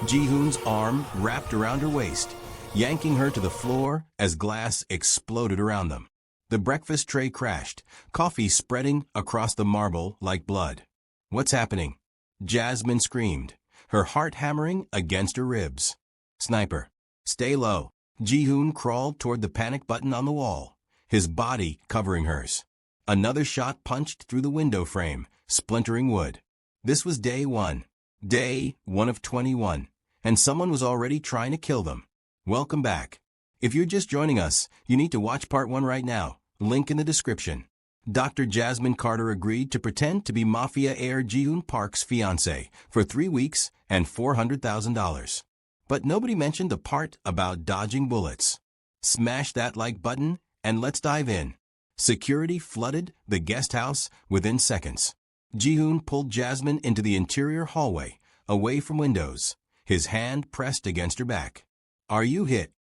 Ji-hoon's arm wrapped around her waist, yanking her to the floor as glass exploded around them. The breakfast tray crashed, coffee spreading across the marble like blood. "What's happening?" Jasmine screamed, her heart hammering against her ribs. "Sniper. Stay low." Ji-hoon crawled toward the panic button on the wall, his body covering hers. Another shot punched through the window frame, splintering wood. This was day one. Day 1 of 21, and someone was already trying to kill them. Welcome back. If you're just joining us, you need to watch part 1 right now. Link in the description. Dr. Jasmine Carter agreed to pretend to be Mafia Heir Ji-hoon Park's fiancé for 3 weeks and $400,000. But nobody mentioned the part about dodging bullets. Smash that like button and let's dive in. Security flooded the guest house within seconds. Ji-hoon pulled Jasmine into the interior hallway, away from windows, his hand pressed against her back. "Are you hit?"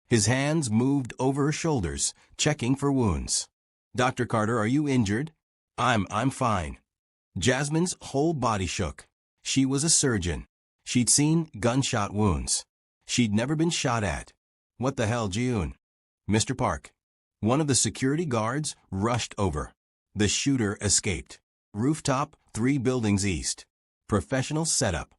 His hands moved over her shoulders, checking for wounds. "Dr. Carter, are you injured?" I'm fine." Jasmine's whole body shook. She was a surgeon. She'd seen gunshot wounds. She'd never been shot at. "What the hell, Ji-hoon?" "Mr. Park." One of the security guards rushed over. The shooter escaped. Rooftop, 3 buildings east. Professional setup.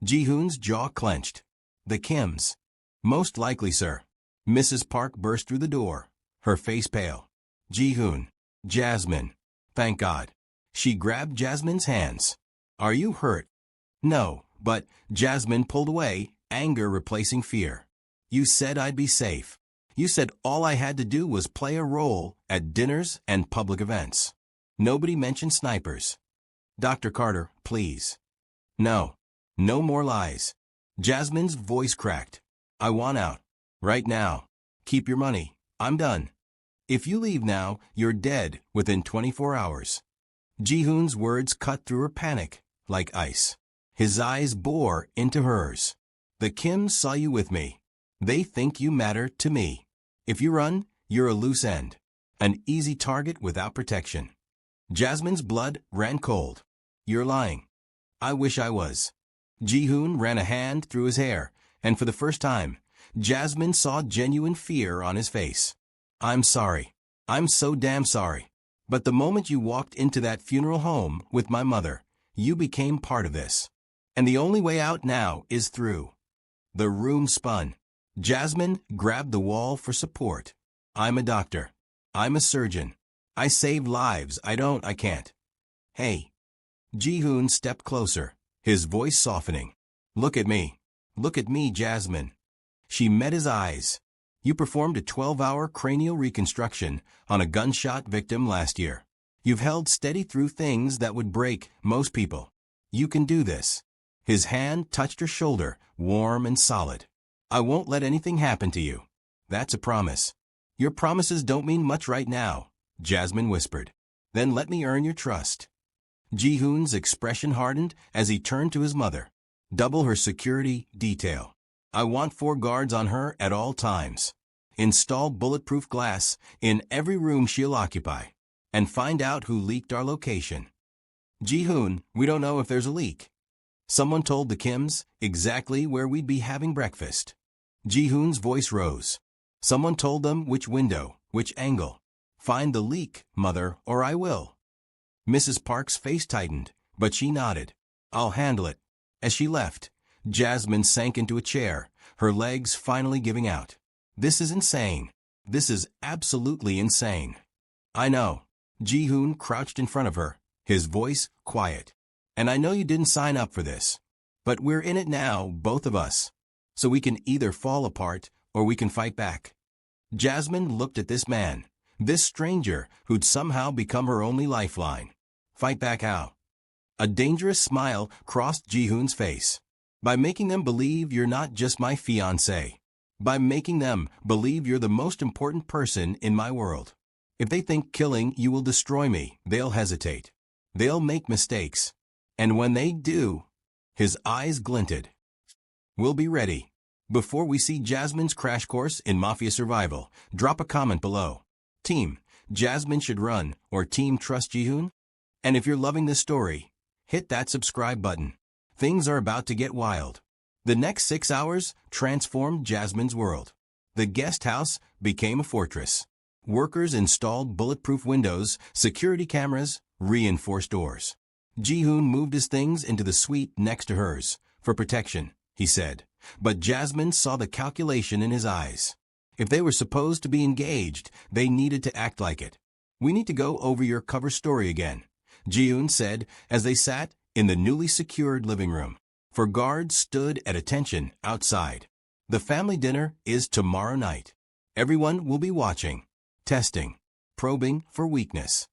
Ji-hoon's jaw clenched. "The Kims." "Most likely, sir." Mrs. Park burst through the door, her face pale. "Ji-hoon." "Jasmine." "Thank God." She grabbed Jasmine's hands. "Are you hurt?" "No," but Jasmine pulled away, anger replacing fear. "You said I'd be safe. You said all I had to do was play a role at dinners and public events. Nobody mentioned snipers." "Dr. Carter, please." "No. No more lies." Jasmine's voice cracked. "I want out. Right now. Keep your money. I'm done. If you leave now, you're dead within 24 hours. Ji-hoon's words cut through her panic like ice. His eyes bore into hers. "The Kims saw you with me. They think you matter to me. If you run, you're a loose end. An easy target without protection." Jasmine's blood ran cold. "You're lying." "I wish I was." Ji-hoon ran a hand through his hair, and for the first time, Jasmine saw genuine fear on his face. "I'm sorry. I'm so damn sorry. But the moment you walked into that funeral home with my mother, you became part of this. And the only way out now is through." The room spun. Jasmine grabbed the wall for support. "I'm a doctor. I'm a surgeon. I save lives. I can't." "Hey." Ji-hoon stepped closer, his voice softening. "Look at me. Look at me, Jasmine." She met his eyes. "You performed a 12-hour cranial reconstruction on a gunshot victim last year. You've held steady through things that would break most people. You can do this." His hand touched her shoulder, warm and solid. "I won't let anything happen to you. That's a promise." "Your promises don't mean much right now," Jasmine whispered. "Then let me earn your trust." Ji-hoon's expression hardened as he turned to his mother. "Double her security detail. I want 4 guards on her at all times. Install bulletproof glass in every room she'll occupy. And find out who leaked our location." "Ji-hoon, we don't know if there's a leak." "Someone told the Kims exactly where we'd be having breakfast." Ji-hoon's voice rose. "Someone told them which window, which angle. Find the leak, mother, or I will." Mrs. Park's face tightened, but she nodded. "I'll handle it." As she left, Jasmine sank into a chair, her legs finally giving out. "This is insane. This is absolutely insane." "I know." Ji-hoon crouched in front of her, his voice quiet. "And I know you didn't sign up for this. But we're in it now, both of us. So we can either fall apart or we can fight back." Jasmine looked at this man, this stranger who'd somehow become her only lifeline. "Fight back how?" A dangerous smile crossed Ji-hoon's face. "By making them believe you're not just my fiancé. By making them believe you're the most important person in my world. If they think killing you will destroy me, they'll hesitate. They'll make mistakes. And when they do," his eyes glinted, "we'll be ready." Before we see Jasmine's crash course in Mafia survival, drop a comment below. Team, Jasmine should run, or Team Trust Ji-hoon? And if you're loving this story, hit that subscribe button. Things are about to get wild. The next 6 hours transformed Jasmine's world. The guest house became a fortress. Workers installed bulletproof windows, security cameras, reinforced doors. Ji-hoon moved his things into the suite next to hers, for protection, he said. But Jasmine saw the calculation in his eyes. If they were supposed to be engaged, they needed to act like it. "We need to go over your cover story again," Ji-hoon said as they sat in the newly secured living room. For guards stood at attention outside. "The family dinner is tomorrow night. Everyone will be watching, testing, probing for weakness."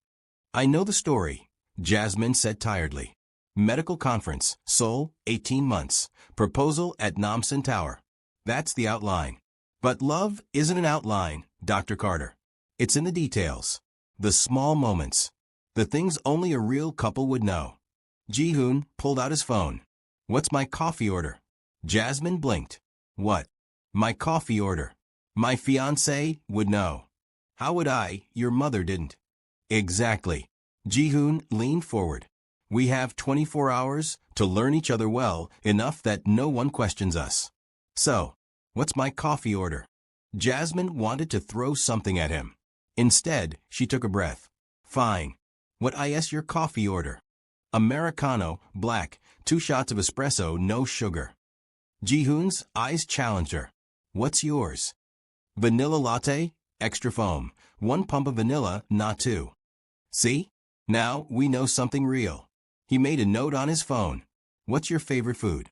"I know the story," Jasmine said tiredly. "Medical conference, Seoul, 18 months. Proposal at Namsan Tower. That's the outline. But love isn't an outline, Dr. Carter. It's in the details. The small moments. The things only a real couple would know." Ji-hoon pulled out his phone. "What's my coffee order?" Jasmine blinked. "What?" "My coffee order. My fiancé would know." "How would I? Your mother didn't." "Exactly." Ji-hoon leaned forward. "We have 24 hours to learn each other well enough that no one questions us. So, what's my coffee order?" Jasmine wanted to throw something at him. Instead, she took a breath. "Fine. What is your coffee order?" "Americano, black, 2 shots of espresso, no sugar." Ji-hoon's eyes challenged her. "What's yours?" "Vanilla latte, extra foam, 1 pump of vanilla, not 2. "See? Now we know something real." He made a note on his phone. "What's your favorite food?"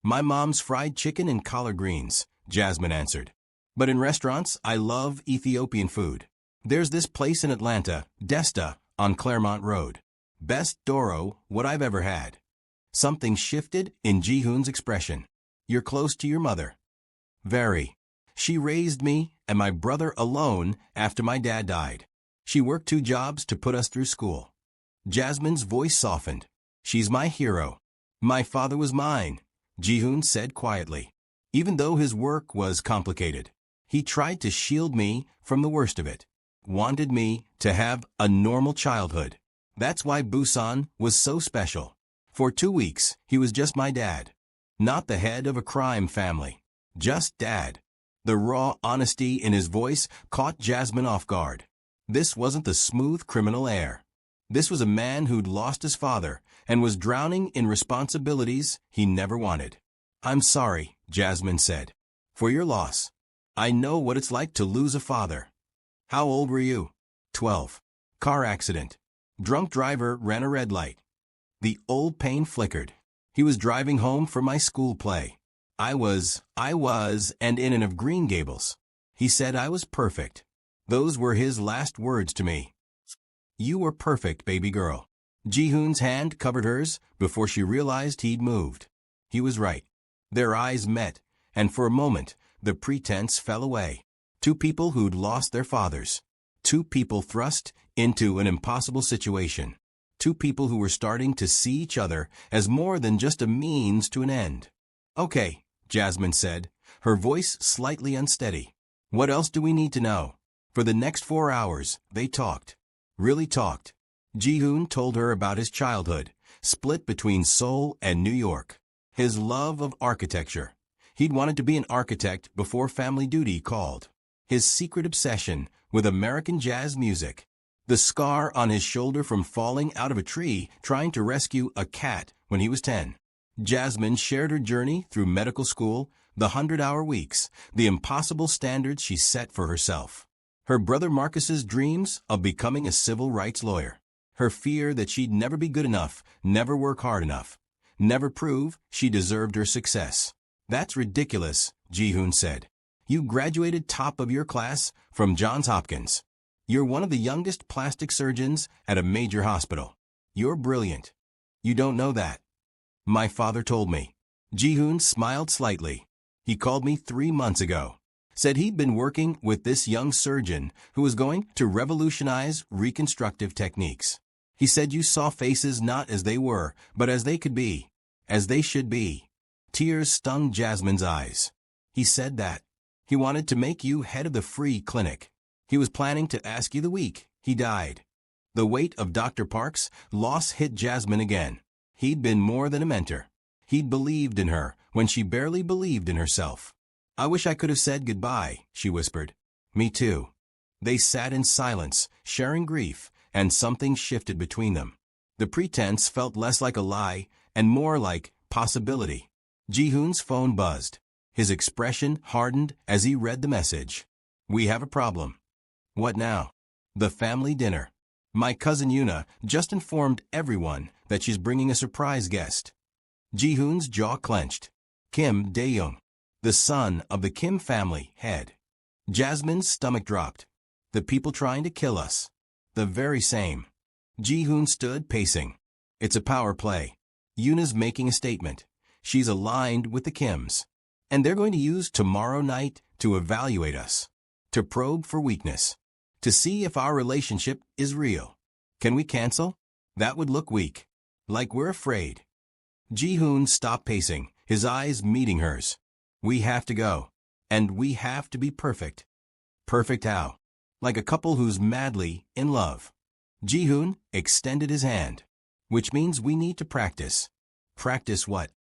"My mom's fried chicken and collard greens," Jasmine answered. "But in restaurants, I love Ethiopian food. There's this place in Atlanta, Desta, on Claremont Road. Best Doro, what I've ever had." Something shifted in Ji-hoon's expression. "You're close to your mother." "Very. She raised me and my brother alone after my dad died. She worked 2 jobs to put us through school." Jasmine's voice softened. "She's my hero." "My father was mine," Ji-hoon said quietly. Even though his work was complicated, he tried to shield me from the worst of it. Wanted me to have a normal childhood. That's why Busan was so special. For 2 weeks, he was just my dad. Not the head of a crime family. Just dad. The raw honesty in his voice caught Jasmine off guard. This wasn't the smooth criminal air. This was a man who'd lost his father and was drowning in responsibilities he never wanted. "I'm sorry," Jasmine said, "for your loss. I know what it's like to lose a father." "How old were you?" 12. "Car accident. Drunk driver ran a red light." The old pain flickered. "He was driving home from my school play. I was, and in and of Green Gables. He said I was perfect. Those were his last words to me. You were perfect, baby girl." Ji-hoon's hand covered hers before she realized he'd moved. He was right. Their eyes met, and for a moment, the pretense fell away. 2 people who'd lost their fathers. 2 people thrust into an impossible situation. 2 people who were starting to see each other as more than just a means to an end. "Okay," Jasmine said, her voice slightly unsteady. "What else do we need to know?" For the next 4 hours, they talked. Really talked. Ji-hoon told her about his childhood, split between Seoul and New York. His love of architecture. He'd wanted to be an architect before family duty called. His secret obsession with American jazz music. The scar on his shoulder from falling out of a tree trying to rescue a cat when he was 10. Jasmine shared her journey through medical school, the 100-hour weeks, the impossible standards she set for herself. Her brother Marcus's dreams of becoming a civil rights lawyer. Her fear that she'd never be good enough, never work hard enough, never prove she deserved her success. "That's ridiculous," Ji-hoon said. "You graduated top of your class from Johns Hopkins. You're one of the youngest plastic surgeons at a major hospital. You're brilliant. You don't know that." "My father told me." Ji-hoon smiled slightly. "He called me 3 months ago. Said he'd been working with this young surgeon who was going to revolutionize reconstructive techniques. He said you saw faces not as they were, but as they could be. As they should be." Tears stung Jasmine's eyes. "He said that. He wanted to make you head of the free clinic. He was planning to ask you the week he died." The weight of Dr. Park's loss hit Jasmine again. He'd been more than a mentor. He'd believed in her when she barely believed in herself. "I wish I could have said goodbye," she whispered. "Me too." They sat in silence, sharing grief, and something shifted between them. The pretense felt less like a lie and more like possibility. Ji-hoon's phone buzzed. His expression hardened as he read the message. "We have a problem." "What now?" "The family dinner. My cousin Yuna just informed everyone that she's bringing a surprise guest." Ji-hoon's jaw clenched. Kim Dae-young, the son of the Kim family head. Jasmine's stomach dropped. "The people trying to kill us." "The very same." Ji-hoon stood pacing. "It's a power play. Yuna's making a statement. She's aligned with the Kims. And they're going to use tomorrow night to evaluate us. To probe for weakness. To see if our relationship is real. Can we cancel? That would look weak. Like we're afraid." Ji-hoon stopped pacing, his eyes meeting hers. "We have to go. And we have to be perfect." "Perfect how?" "Like a couple who's madly in love." Ji-hoon extended his hand. "Which means we need to practice." "Practice what?"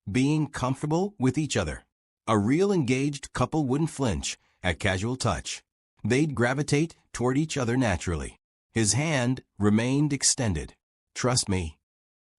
"Being comfortable with each other." A real engaged couple wouldn't flinch at casual touch. They'd gravitate toward each other naturally. His hand remained extended. "Trust me."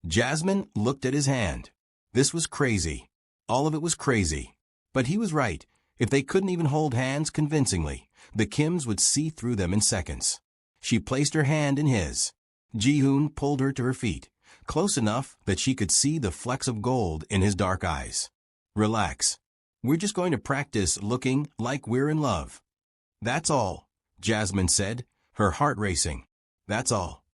Jasmine looked at his hand. This was crazy. All of it was crazy. But he was right. If they couldn't even hold hands convincingly, the Kims would see through them in seconds. She placed her hand in his. Ji-hoon pulled her to her feet, close enough that she could see the flecks of gold in his dark eyes. "Relax. We're just going to practice looking like we're in love." "That's all," Jasmine said, her heart racing. "That's all."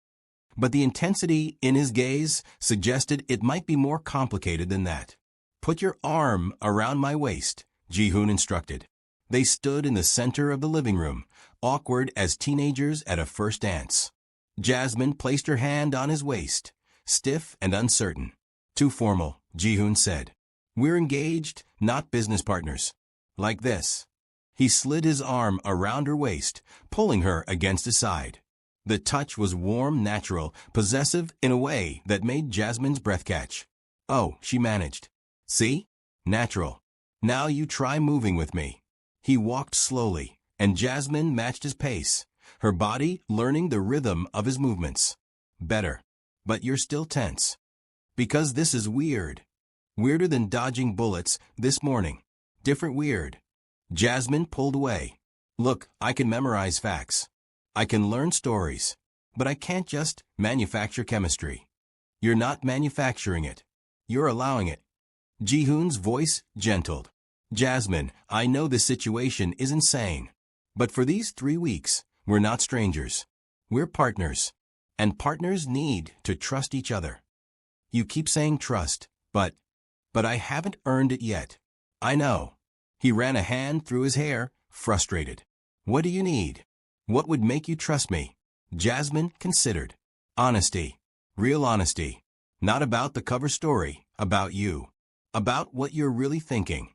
But the intensity in his gaze suggested it might be more complicated than that. "Put your arm around my waist," Ji-hoon instructed. They stood in the center of the living room, awkward as teenagers at a first dance. Jasmine placed her hand on his waist, stiff and uncertain. "Too formal," Ji-hoon said. "We're engaged, not business partners. Like this." He slid his arm around her waist, pulling her against his side. The touch was warm, natural, possessive in a way that made Jasmine's breath catch. "Oh," she managed. "See? Natural. Now you try moving with me." He walked slowly, and Jasmine matched his pace, her body learning the rhythm of his movements. "Better. But you're still tense." "Because this is weird. Weirder than dodging bullets this morning. Different weird." Jasmine pulled away. "Look, I can memorize facts. I can learn stories. But I can't just manufacture chemistry." "You're not manufacturing it. You're allowing it." Ji-hoon's voice gentled. "Jasmine, I know this situation is insane. But for these 3 weeks, we're not strangers. We're partners. And partners need to trust each other." "You keep saying trust, but I haven't earned it yet." "I know." He ran a hand through his hair, frustrated. "What do you need? What would make you trust me?" Jasmine considered. "Honesty. Real honesty. Not about the cover story, about you. About what you're really thinking."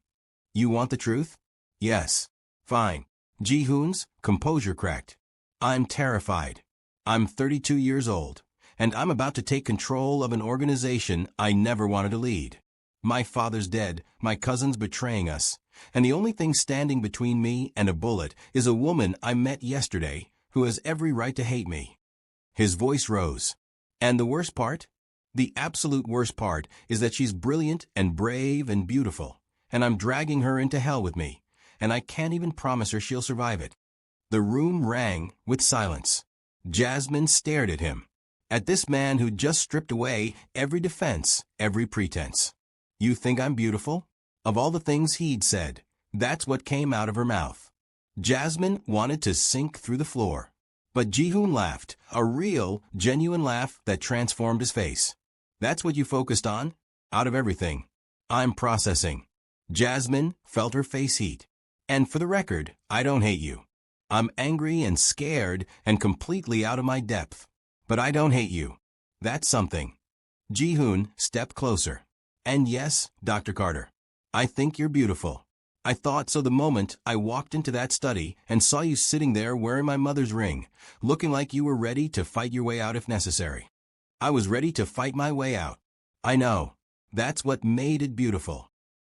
"You want the truth?" "Yes." "Fine." Ji-hoon's composure cracked. "I'm terrified. I'm 32 years old, and I'm about to take control of an organization I never wanted to lead. My father's dead, my cousin's betraying us, and the only thing standing between me and a bullet is a woman I met yesterday who has every right to hate me." His voice rose. "And the worst part? The absolute worst part is that she's brilliant and brave and beautiful, and I'm dragging her into hell with me, and I can't even promise her she'll survive it." The room rang with silence. Jasmine stared at him, at this man who just stripped away every defense, every pretense. "You think I'm beautiful?" Of all the things he'd said, that's what came out of her mouth. Jasmine wanted to sink through the floor. But Ji-hoon laughed, a real, genuine laugh that transformed his face. "That's what you focused on? Out of everything." "I'm processing." Jasmine felt her face heat. "And for the record, I don't hate you. I'm angry and scared and completely out of my depth. But I don't hate you. That's something." Ji-hoon stepped closer. "And yes, Dr. Carter, I think you're beautiful. I thought so the moment I walked into that study and saw you sitting there wearing my mother's ring, looking like you were ready to fight your way out if necessary. I was ready to fight my way out. I know." That's what made it beautiful.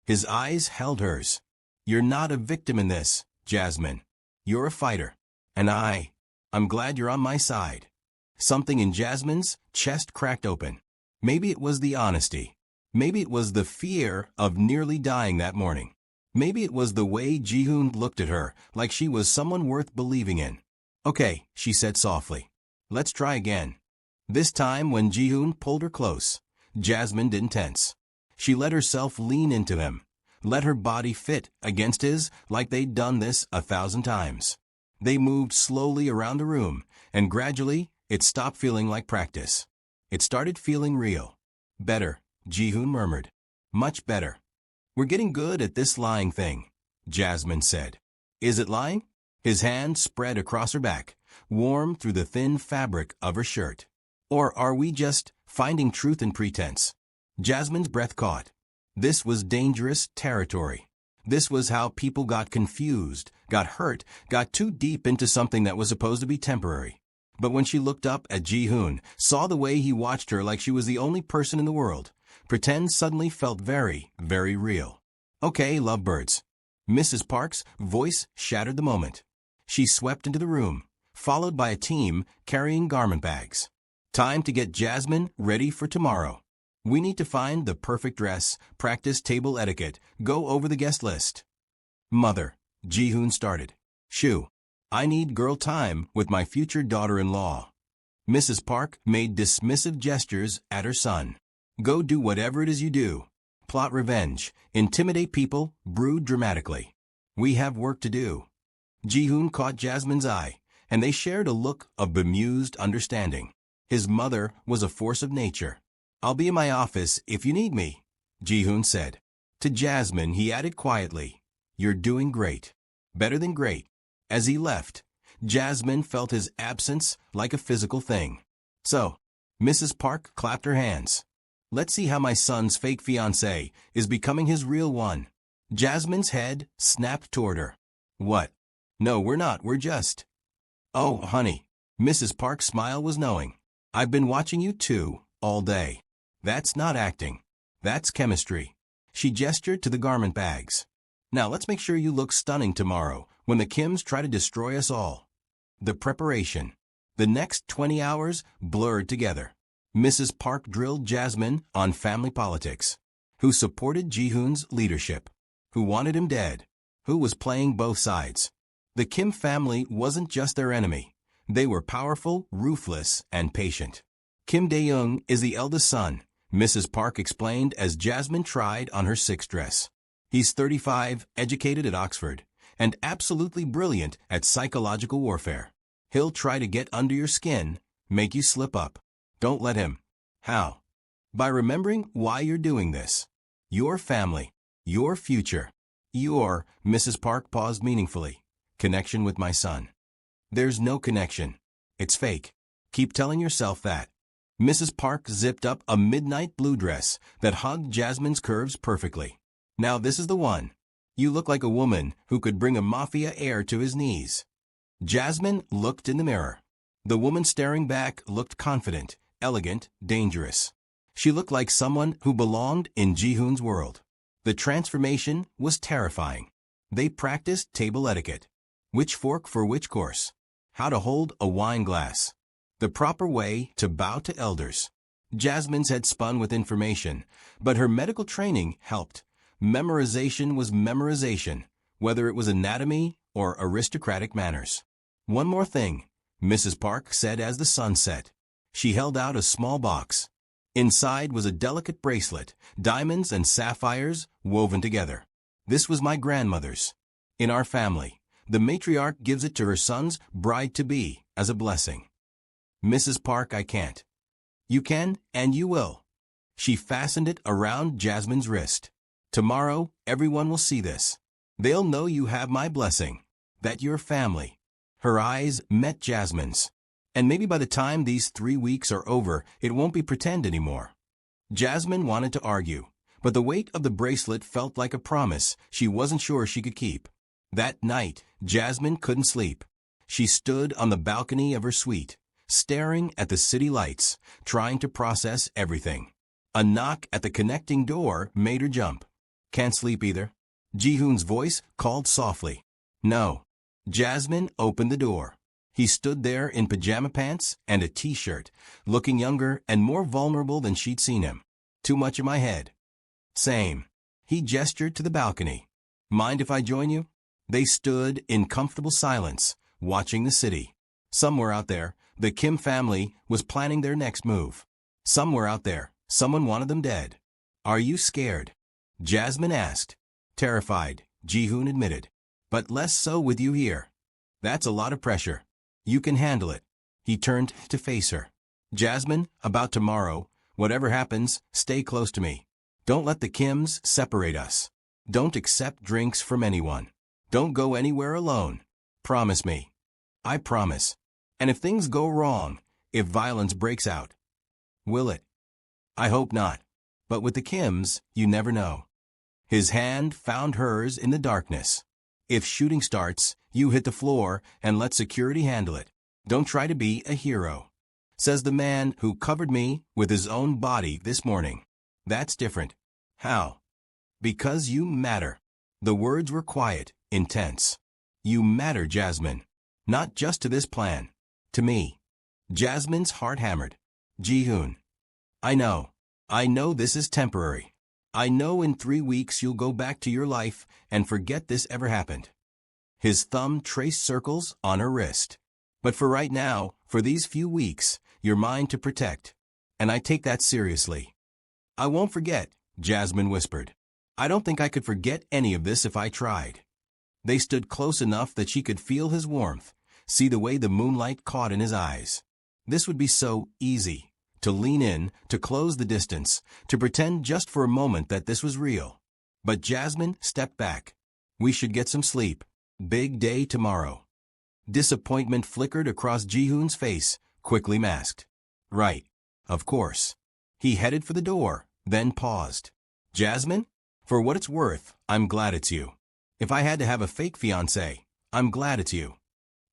His eyes held hers. You're not a victim in this, Jasmine. You're a fighter. And I'm glad you're on my side. Something in Jasmine's chest cracked open. Maybe it was the honesty. Maybe it was the fear of nearly dying that morning. Maybe it was the way Ji-hoon looked at her, like she was someone worth believing in. Okay, she said softly. Let's try again. This time when Ji-hoon pulled her close, Jasmine didn't tense. She let herself lean into him, let her body fit against his like they'd done this 1,000 times. They moved slowly around the room, and gradually it stopped feeling like practice. It started feeling real. Better, Ji-hoon murmured. Much better. We're getting good at this lying thing, Jasmine said. Is it lying? His hand spread across her back, warm through the thin fabric of her shirt. Or are we just finding truth in pretense? Jasmine's breath caught. This was dangerous territory. This was how people got confused, got hurt, got too deep into something that was supposed to be temporary. But when she looked up at Ji-hoon, saw the way he watched her like she was the only person in the world, pretend suddenly felt very, very real. Okay, lovebirds. Mrs. Park's voice shattered the moment. She swept into the room, followed by a team carrying garment bags. Time to get Jasmine ready for tomorrow. We need to find the perfect dress, practice table etiquette, go over the guest list. Mother, Ji-hoon started. Shoo. I need girl time with my future daughter-in-law. Mrs. Park made dismissive gestures at her son. Go do whatever it is you do. Plot revenge, intimidate people, brood dramatically. We have work to do. Ji-hoon caught Jasmine's eye, and they shared a look of bemused understanding. His mother was a force of nature. I'll be in my office if you need me, Ji-hoon said. To Jasmine, he added quietly, You're doing great. Better than great. As he left, Jasmine felt his absence like a physical thing. So, Mrs. Park clapped her hands. Let's see how my son's fake fiancée is becoming his real one. Jasmine's head snapped toward her. What? No, we're not, we're just. Oh, honey. Mrs. Park's smile was knowing. I've been watching you too, all day. That's not acting. That's chemistry. She gestured to the garment bags. Now let's make sure you look stunning tomorrow when the Kims try to destroy us all. The preparation. The next 20 hours blurred together. Mrs. Park drilled Jasmine on family politics. Who supported Ji-hoon's leadership? Who wanted him dead? Who was playing both sides? The Kim family wasn't just their enemy. They were powerful, ruthless, and patient. Kim Dae-young is the eldest son, Mrs. Park explained as Jasmine tried on her 6th dress. He's 35, educated at Oxford, and absolutely brilliant at psychological warfare. He'll try to get under your skin, make you slip up. Don't let him. How? By remembering why you're doing this. Your family. Your future. Your, Mrs. Park paused meaningfully, connection with my son. There's no connection. It's fake. Keep telling yourself that. Mrs. Park zipped up a midnight blue dress that hugged Jasmine's curves perfectly. Now this is the one. You look like a woman who could bring a Mafia Heir to his knees. Jasmine looked in the mirror. The woman staring back looked confident, elegant, dangerous. She looked like someone who belonged in Ji-hoon's world. The transformation was terrifying. They practiced table etiquette. Which fork for which course? How to hold a wine glass. The proper way to bow to elders. Jasmine's had spun with information, but her medical training helped. Memorization was memorization, whether it was anatomy or aristocratic manners. One more thing, Mrs. Park said as the sun set. She held out a small box. Inside was a delicate bracelet, diamonds and sapphires woven together. This was my grandmother's. In our family, the matriarch gives it to her son's bride-to-be as a blessing. Mrs. Park, I can't. You can, and you will. She fastened it around Jasmine's wrist. Tomorrow, everyone will see this. They'll know you have my blessing, that you're family. Her eyes met Jasmine's. And maybe by the time these 3 weeks are over, it won't be pretend anymore. Jasmine wanted to argue, but the weight of the bracelet felt like a promise she wasn't sure she could keep. That night, Jasmine couldn't sleep. She stood on the balcony of her suite, staring at the city lights, trying to process everything. A knock at the connecting door made her jump. Can't sleep either? Ji-hoon's voice called softly. No. Jasmine opened the door. He stood there in pajama pants and a t-shirt, looking younger and more vulnerable than she'd seen him. Too much in my head. Same. He gestured to the balcony. Mind if I join you? They stood in comfortable silence, watching the city. Somewhere out there, the Kim family was planning their next move. Somewhere out there, someone wanted them dead. Are you scared? Jasmine asked. Terrified, Ji-hoon admitted. But less so with you here. That's a lot of pressure. You can handle it. He turned to face her. Jasmine, about tomorrow, whatever happens, stay close to me. Don't let the Kims separate us. Don't accept drinks from anyone. Don't go anywhere alone. Promise me. I promise. And if things go wrong, if violence breaks out, will it? I hope not. But with the Kims, you never know. His hand found hers in the darkness. If shooting starts, you hit the floor and let security handle it. Don't try to be a hero. Says the man who covered me with his own body this morning. That's different. How? Because you matter. The words were quiet, intense. You matter, Jasmine. Not just to this plan. To me. Jasmine's heart hammered. Ji-hoon. I know. I know this is temporary. I know in 3 weeks you'll go back to your life and forget this ever happened. His thumb traced circles on her wrist. But for right now, for these few weeks, you're mine to protect. And I take that seriously. I won't forget, Jasmine whispered. I don't think I could forget any of this if I tried. They stood close enough that she could feel his warmth, see the way the moonlight caught in his eyes. This would be so easy. To lean in, to close the distance, to pretend just for a moment that this was real. But Jasmine stepped back. We should get some sleep. Big day tomorrow. Disappointment flickered across Ji-hoon's face, quickly masked. Right. Of course. He headed for the door, then paused. Jasmine? For what it's worth, I'm glad it's you. If I had to have a fake fiancé, I'm glad it's you.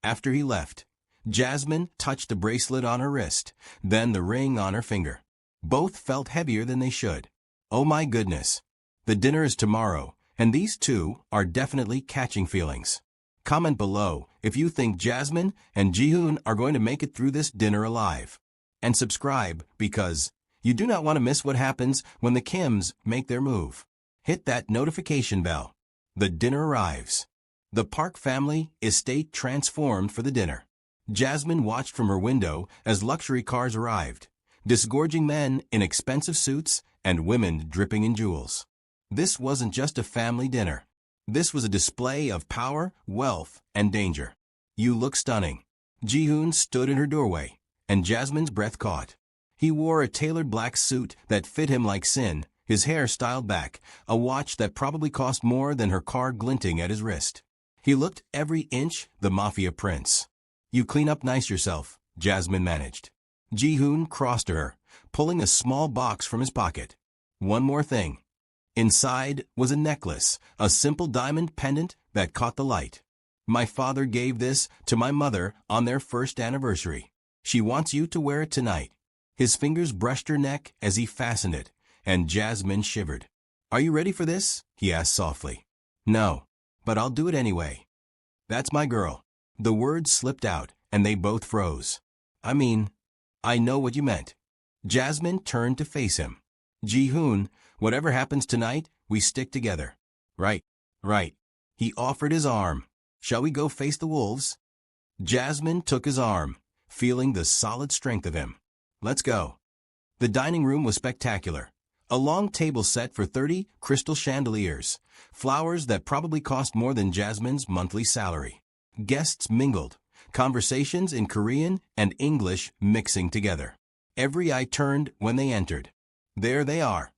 After he left, Jasmine touched the bracelet on her wrist, then the ring on her finger. Both felt heavier than they should. Oh my goodness. The dinner is tomorrow, and these two are definitely catching feelings. Comment below if you think Jasmine and Ji-hoon are going to make it through this dinner alive. And subscribe because you do not want to miss what happens when the Kims make their move. Hit that notification bell. The dinner arrives. The Park family estate transformed for the dinner. Jasmine watched from her window as luxury cars arrived, disgorging men in expensive suits and women dripping in jewels. This wasn't just a family dinner. This was a display of power, wealth, and danger. You look stunning. Ji-hoon stood in her doorway, and Jasmine's breath caught. He wore a tailored black suit that fit him like sin, his hair styled back, a watch that probably cost more than her car glinting at his wrist. He looked every inch the Mafia prince. You clean up nice yourself, Jasmine managed. Ji-hoon crossed to her, pulling a small box from his pocket. One more thing. Inside was a necklace, a simple diamond pendant that caught the light. My father gave this to my mother on their first anniversary. She wants you to wear it tonight. His fingers brushed her neck as he fastened it, and Jasmine shivered. Are you ready for this? He asked softly. No, but I'll do it anyway. That's my girl. The words slipped out, and they both froze. I mean, I know what you meant. Jasmine turned to face him. Ji-hoon, whatever happens tonight, we stick together. Right. He offered his arm. Shall we go face the wolves? Jasmine took his arm, feeling the solid strength of him. Let's go. The dining room was spectacular. A long table set for 30 crystal chandeliers, flowers that probably cost more than Jasmine's monthly salary. Guests mingled, conversations in Korean and English mixing together. Every eye turned when they entered. There they are.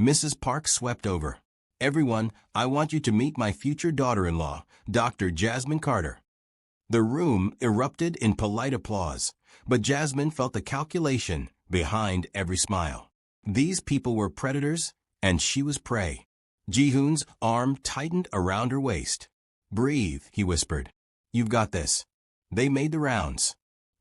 Mrs. Park swept over. Everyone, I want you to meet my future daughter-in-law, Dr. Jasmine Carter. The room erupted in polite applause, but Jasmine felt the calculation behind every smile. These people were predators, and she was prey. Ji-hoon's arm tightened around her waist. Breathe, he whispered. You've got this. They made the rounds.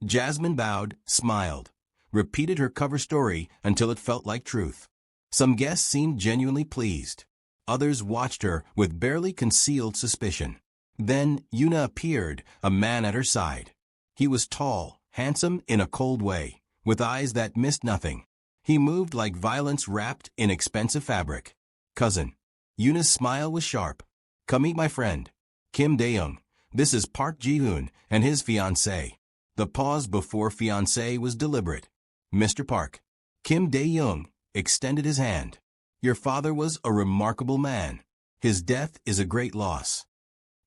Jasmine bowed, smiled, repeated her cover story until it felt like truth. Some guests seemed genuinely pleased. Others watched her with barely concealed suspicion. Then Yuna appeared, a man at her side. He was tall, handsome in a cold way, with eyes that missed nothing. He moved like violence wrapped in expensive fabric. "Cousin." Yuna's smile was sharp. "Come meet my friend, Kim Dae-young. This is Park Ji-hoon and his fiancée." The pause before fiancée was deliberate. "Mr. Park." Kim Dae-young extended his hand. "Your father was a remarkable man. His death is a great loss."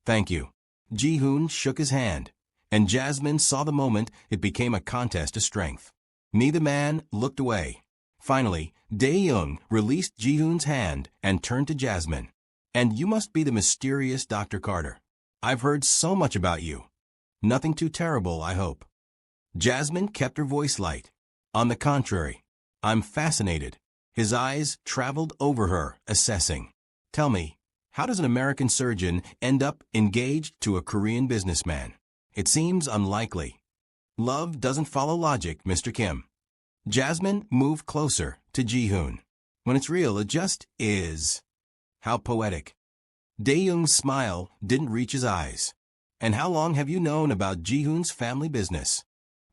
"Thank you." Ji-hoon shook his hand, and Jasmine saw the moment it became a contest of strength. Neither man looked away. Finally, Dae-young released Ji-hoon's hand and turned to Jasmine. "And you must be the mysterious Dr. Carter. I've heard so much about you. Nothing too terrible, I hope." Jasmine kept her voice light. "On the contrary, I'm fascinated." His eyes traveled over her, assessing. "Tell me, how does an American surgeon end up engaged to a Korean businessman? It seems unlikely." "Love doesn't follow logic, Mr. Kim." Jasmine moved closer to Ji-hoon. "When it's real, it just is." How poetic. Dae-young's smile didn't reach his eyes. "And how long have you known about Ji-hoon's family business?"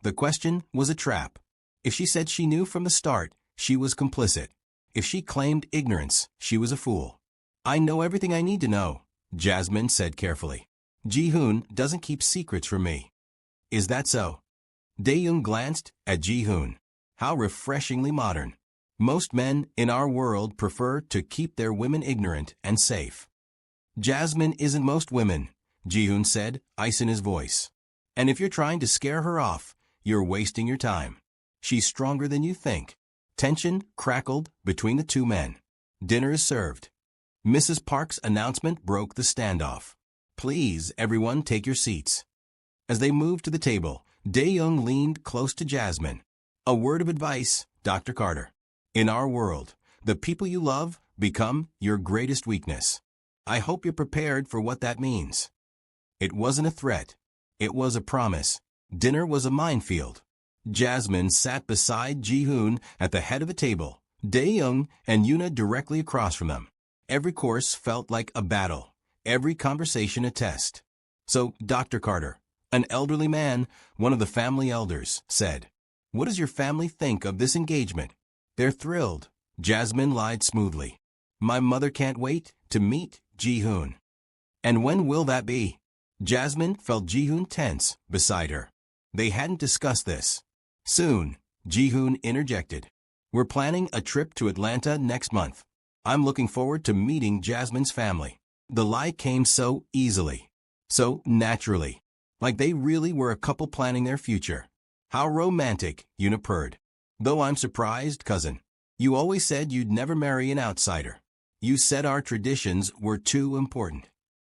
The question was a trap. If she said she knew from the start, she was complicit. If she claimed ignorance, she was a fool. "I know everything I need to know," Jasmine said carefully. "Ji-hoon doesn't keep secrets from me." "Is that so?" Dae-young glanced at Ji-hoon. How refreshingly modern. Most men in our world prefer to keep their women ignorant and safe. "Jasmine isn't most women," Ji-hoon said, ice in his voice. "And if you're trying to scare her off, you're wasting your time. She's stronger than you think." Tension crackled between the two men. "Dinner is served." Mrs. Park's announcement broke the standoff. "Please, everyone, take your seats." As they moved to the table, Dae-young leaned close to Jasmine. "A word of advice, Dr. Carter. In our world, the people you love become your greatest weakness. I hope you're prepared for what that means." It wasn't a threat. It was a promise. Dinner was a minefield. Jasmine sat beside Ji-hoon at the head of the table, Dae-young and Yuna directly across from them. Every course felt like a battle, every conversation a test. "So, Dr. Carter," an elderly man, one of the family elders, said, "what does your family think of this engagement?" "They're thrilled," Jasmine lied smoothly. "My mother can't wait to meet Ji-hoon." "And when will that be?" Jasmine felt Ji-hoon tense beside her. They hadn't discussed this. "Soon," Ji-hoon interjected. "We're planning a trip to Atlanta next month. I'm looking forward to meeting Jasmine's family." The lie came so easily, so naturally, like they really were a couple planning their future. "How romantic," Yuna purred. "Though I'm surprised, cousin. You always said you'd never marry an outsider. You said our traditions were too important."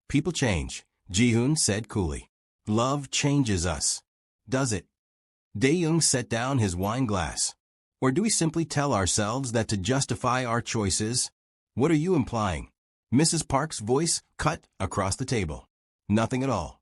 "People change," Ji-hoon said coolly. "Love changes us." "Does it?" Dae-young set down his wine glass. "Or do we simply tell ourselves that to justify our choices?" "What are you implying?" Mrs. Park's voice cut across the table. "Nothing at all."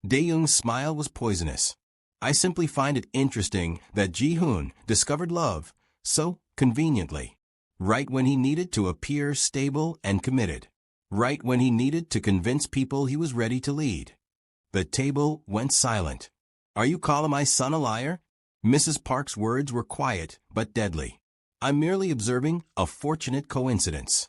Dae-young's smile was poisonous. "I simply find it interesting that Ji-hoon discovered love so conveniently. Right when he needed to appear stable and committed. Right when he needed to convince people he was ready to lead." The table went silent. "Are you calling my son a liar?" Mrs. Park's words were quiet but deadly. "I'm merely observing a fortunate coincidence."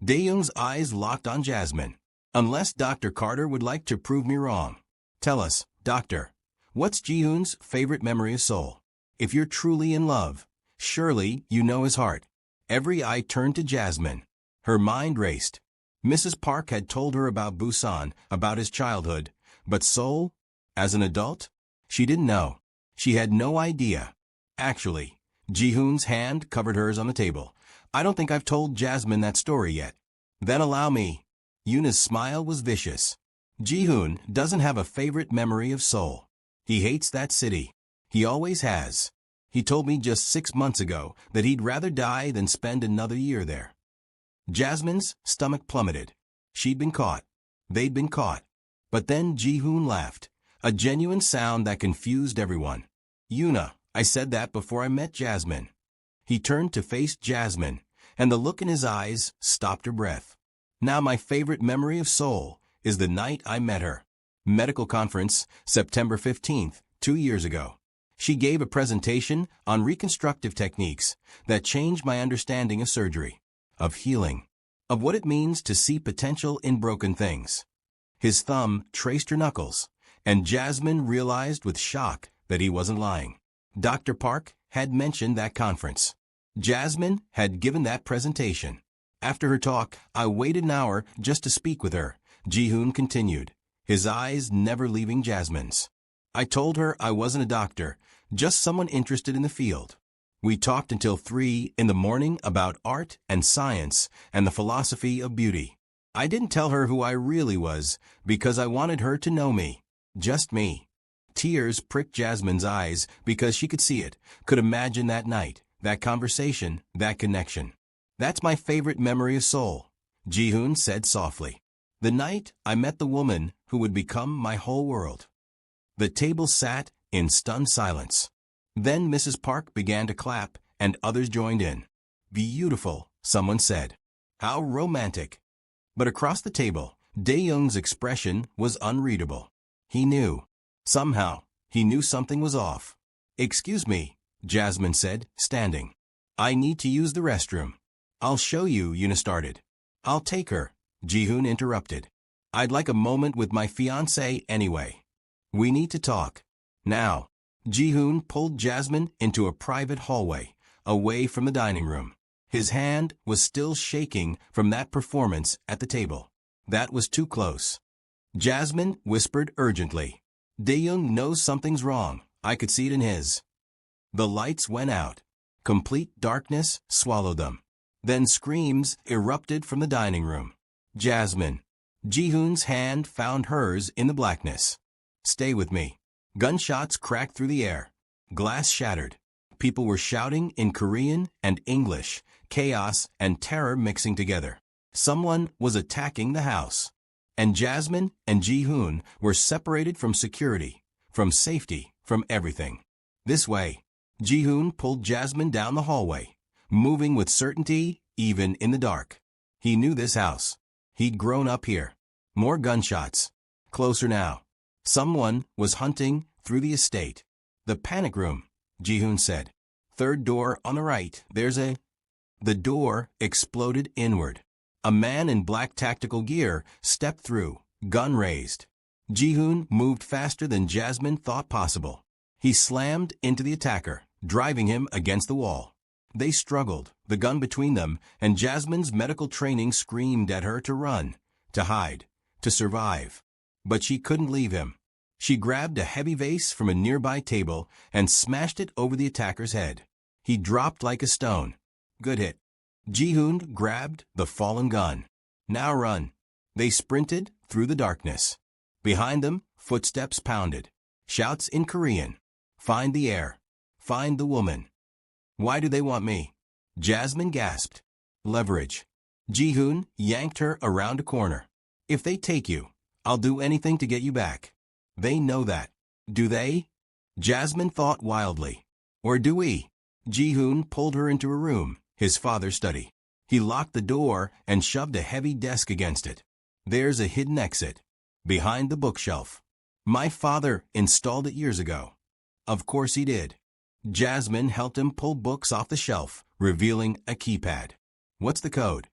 Dae-young's eyes locked on Jasmine. "Unless Dr. Carter would like to prove me wrong. Tell us, Doctor, what's Ji-hoon's favorite memory of Seoul? If you're truly in love, surely you know his heart." Every eye turned to Jasmine. Her mind raced. Mrs. Park had told her about Busan, about his childhood, but Seoul, as an adult? She didn't know. She had no idea. "Actually," Ji-hoon's hand covered hers on the table, "I don't think I've told Jasmine that story yet." "Then allow me." Yuna's smile was vicious. "Ji-hoon doesn't have a favorite memory of Seoul. He hates that city. He always has. He told me just 6 months ago that he'd rather die than spend another year there." Jasmine's stomach plummeted. She'd been caught. They'd been caught. But then Ji-hoon laughed, a genuine sound that confused everyone. "Yuna, I said that before I met Jasmine." He turned to face Jasmine, and the look in his eyes stopped her breath. Now my favorite memory of Seoul is the night I met her. Medical conference, September 15th, 2 years ago. She gave a presentation on reconstructive techniques that changed my understanding of surgery, of healing, of what it means to see potential in broken things. His thumb traced her knuckles, and Jasmine realized with shock that he wasn't lying. Dr. Park had mentioned that conference. Jasmine had given that presentation. After her talk, I waited an hour just to speak with her, Ji-hoon continued, his eyes never leaving Jasmine's. I told her I wasn't a doctor, just someone interested in the field. We talked until 3 in the morning about art and science and the philosophy of beauty. I didn't tell her who I really was because I wanted her to know me, just me. Tears pricked Jasmine's eyes because she could see it, could imagine that night, that conversation, that connection. That's my favorite memory of Seoul, Ji-hoon said softly. The night I met the woman who would become my whole world. The table sat in stunned silence. Then Mrs. Park began to clap, and others joined in. Beautiful, someone said. How romantic. But across the table, Dae-young's expression was unreadable. He knew. Somehow, he knew something was off. Excuse me, Jasmine said, standing. I need to use the restroom. I'll show you, Yuna started. I'll take her, Ji-hoon interrupted. I'd like a moment with my fiancée anyway. We need to talk. Now. Ji-hoon pulled Jasmine into a private hallway, away from the dining room. His hand was still shaking from that performance at the table. That was too close. Jasmine whispered urgently. Dae-young knows something's wrong. I could see it in his. The lights went out. Complete darkness swallowed them. Then screams erupted from the dining room. Jasmine. Ji-hoon's hand found hers in the blackness. Stay with me. Gunshots cracked through the air. Glass shattered. People were shouting in Korean and English, chaos and terror mixing together. Someone was attacking the house. And Jasmine and Ji-hoon were separated from security, from safety, from everything. This way. Ji-hoon pulled Jasmine down the hallway, moving with certainty even in the dark. He knew this house. He'd grown up here. More gunshots. Closer now. Someone was hunting through the estate. The panic room, Ji-hoon said. Third door on the right, there's a... The door exploded inward. A man in black tactical gear stepped through, gun raised. Ji-hoon moved faster than Jasmine thought possible. He slammed into the attacker, driving him against the wall. They struggled, the gun between them, and Jasmine's medical training screamed at her to run, to hide, to survive. But she couldn't leave him. She grabbed a heavy vase from a nearby table and smashed it over the attacker's head. He dropped like a stone. Good hit. Ji-hoon grabbed the fallen gun. Now run. They sprinted through the darkness. Behind them, footsteps pounded. Shouts in Korean. Find the heir. Find the woman. Why do they want me? Jasmine gasped. Leverage. Ji-hoon yanked her around a corner. If they take you, I'll do anything to get you back. They know that. Do they? Jasmine thought wildly. Or do we? Ji-hoon pulled her into a room, his father's study. He locked the door and shoved a heavy desk against it. There's a hidden exit. Behind the bookshelf. My father installed it years ago. Of course he did. Jasmine helped him pull books off the shelf, revealing a keypad. What's the code?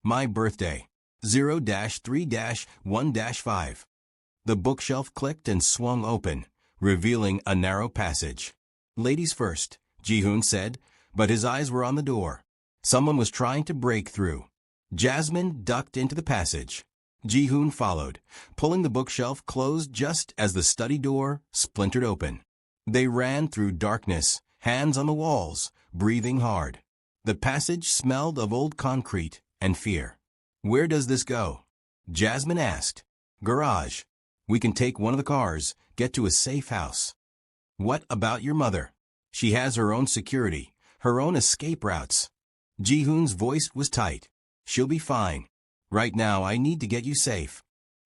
My birthday. 0-3-1-5. The bookshelf clicked and swung open, revealing a narrow passage. Ladies first, Ji-hoon said, but his eyes were on the door. Someone was trying to break through. Jasmine ducked into the passage. Ji-hoon followed, pulling the bookshelf closed just as the study door splintered open. They ran through darkness, hands on the walls, breathing hard. The passage smelled of old concrete and fear. Where does this go? Jasmine asked. Garage. We can take one of the cars, get to a safe house. What about your mother? She has her own security, her own escape routes. Ji-hoon's voice was tight. She'll be fine. Right now I need to get you safe.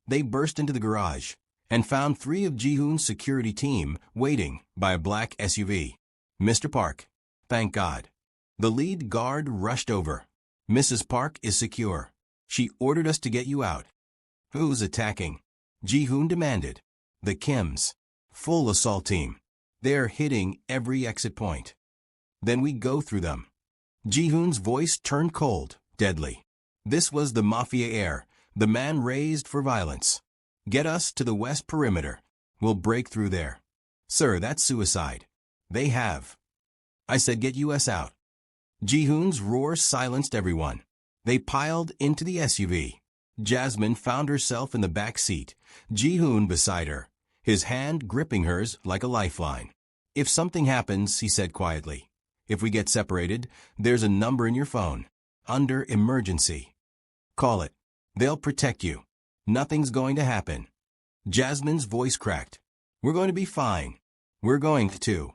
They burst into the garage and found 3 of Ji-hoon's security team waiting by a black SUV. Mr. Park. Thank God. The lead guard rushed over. Mrs. Park is secure. She ordered us to get you out. Who's attacking? Ji-hoon demanded. The Kims. Full assault team. They're hitting every exit point. Then we go through them. Ji-hoon's voice turned cold, deadly. This was the Mafia Heir, the man raised for violence. Get us to the west perimeter. We'll break through there. Sir, that's suicide. They have. I said get us out. Ji-hoon's roar silenced everyone. They piled into the SUV. Jasmine found herself in the back seat, Ji-hoon beside her, his hand gripping hers like a lifeline. If something happens, he said quietly, if we get separated, there's a number in your phone. Under emergency. Call it. They'll protect you. Nothing's going to happen. Jasmine's voice cracked. We're going to be fine. We're going to.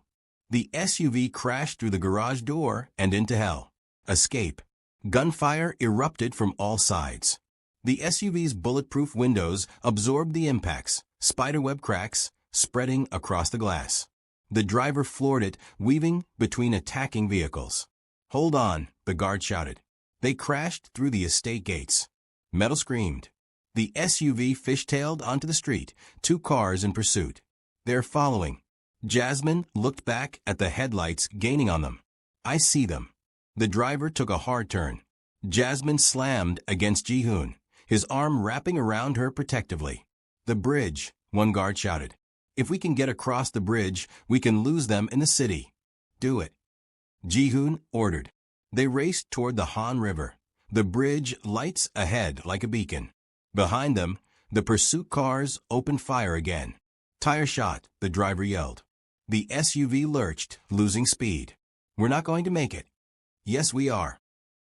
The SUV crashed through the garage door and into hell. Escape. Gunfire erupted from all sides. The SUV's bulletproof windows absorbed the impacts, spiderweb cracks spreading across the glass. The driver floored it, weaving between attacking vehicles. Hold on, the guard shouted. They crashed through the estate gates. Metal screamed. The SUV fishtailed onto the street, 2 cars in pursuit. They're following. Jasmine looked back at the headlights gaining on them. I see them. The driver took a hard turn. Jasmine slammed against Ji-hoon, his arm wrapping around her protectively. The bridge, one guard shouted. If we can get across the bridge, we can lose them in the city. Do it. Ji-hoon ordered. They raced toward the Han River. The bridge lights ahead like a beacon. Behind them, the pursuit cars opened fire again. Tire shot, the driver yelled. The SUV lurched, losing speed. We're not going to make it. Yes, we are.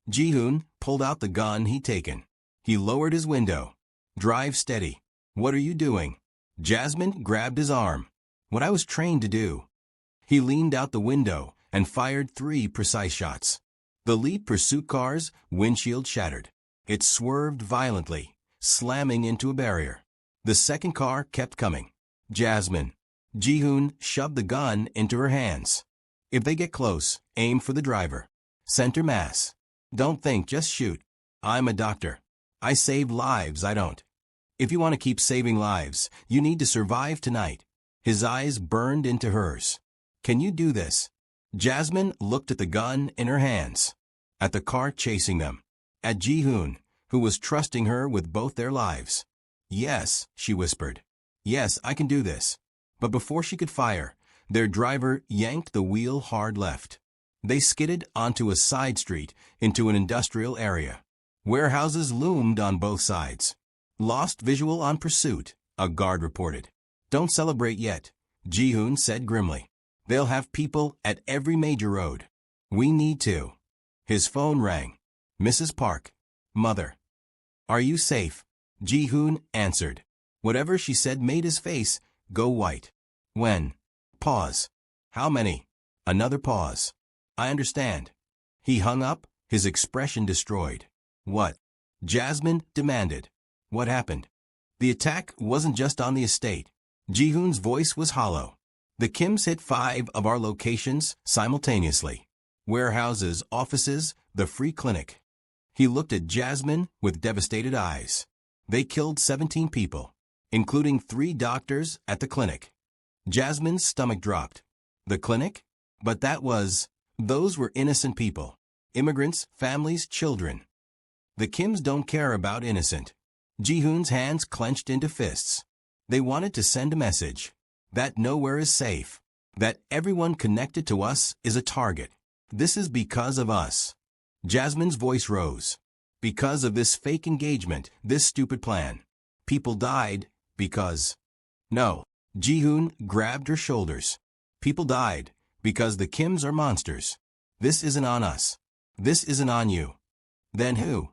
Ji-hoon pulled out the gun he'd taken. He lowered his window. Drive steady. What are you doing? Jasmine grabbed his arm. What I was trained to do. He leaned out the window and fired 3 precise shots. The lead pursuit car's windshield shattered. It swerved violently, slamming into a barrier. The second car kept coming. Jasmine. Ji-hoon shoved the gun into her hands. If they get close, aim for the driver. Center mass. Don't think, just shoot. I'm a doctor. I save lives, I don't. If you want to keep saving lives, you need to survive tonight. His eyes burned into hers. Can you do this? Jasmine looked at the gun in her hands, at the car chasing them, at Ji-hoon, who was trusting her with both their lives. Yes, she whispered. Yes, I can do this. But before she could fire, their driver yanked the wheel hard left. They skidded onto a side street into an industrial area. Warehouses loomed on both sides. Lost visual on pursuit, a guard reported. Don't celebrate yet, Ji-hoon said grimly. They'll have people at every major road. We need to. His phone rang. Mrs. Park. Mother. Are you safe? Ji-hoon answered. Whatever she said made his face go white. When? Pause. How many? Another pause. I understand. He hung up, his expression destroyed. What? Jasmine demanded. What happened? The attack wasn't just on the estate. Ji-hoon's voice was hollow. The Kims hit 5 of our locations simultaneously. Warehouses, offices, the free clinic. He looked at Jasmine with devastated eyes. They killed 17 people, including 3 doctors at the clinic. Jasmine's stomach dropped. The clinic? But those were innocent people. Immigrants, families, children. The Kims don't care about innocent. Ji-hoon's hands clenched into fists. They wanted to send a message. That nowhere is safe. That everyone connected to us is a target. This is because of us. Jasmine's voice rose. Because of this fake engagement, this stupid plan. People died because... No. Ji-hoon grabbed her shoulders. People died because the Kims are monsters. This isn't on us. This isn't on you. Then who?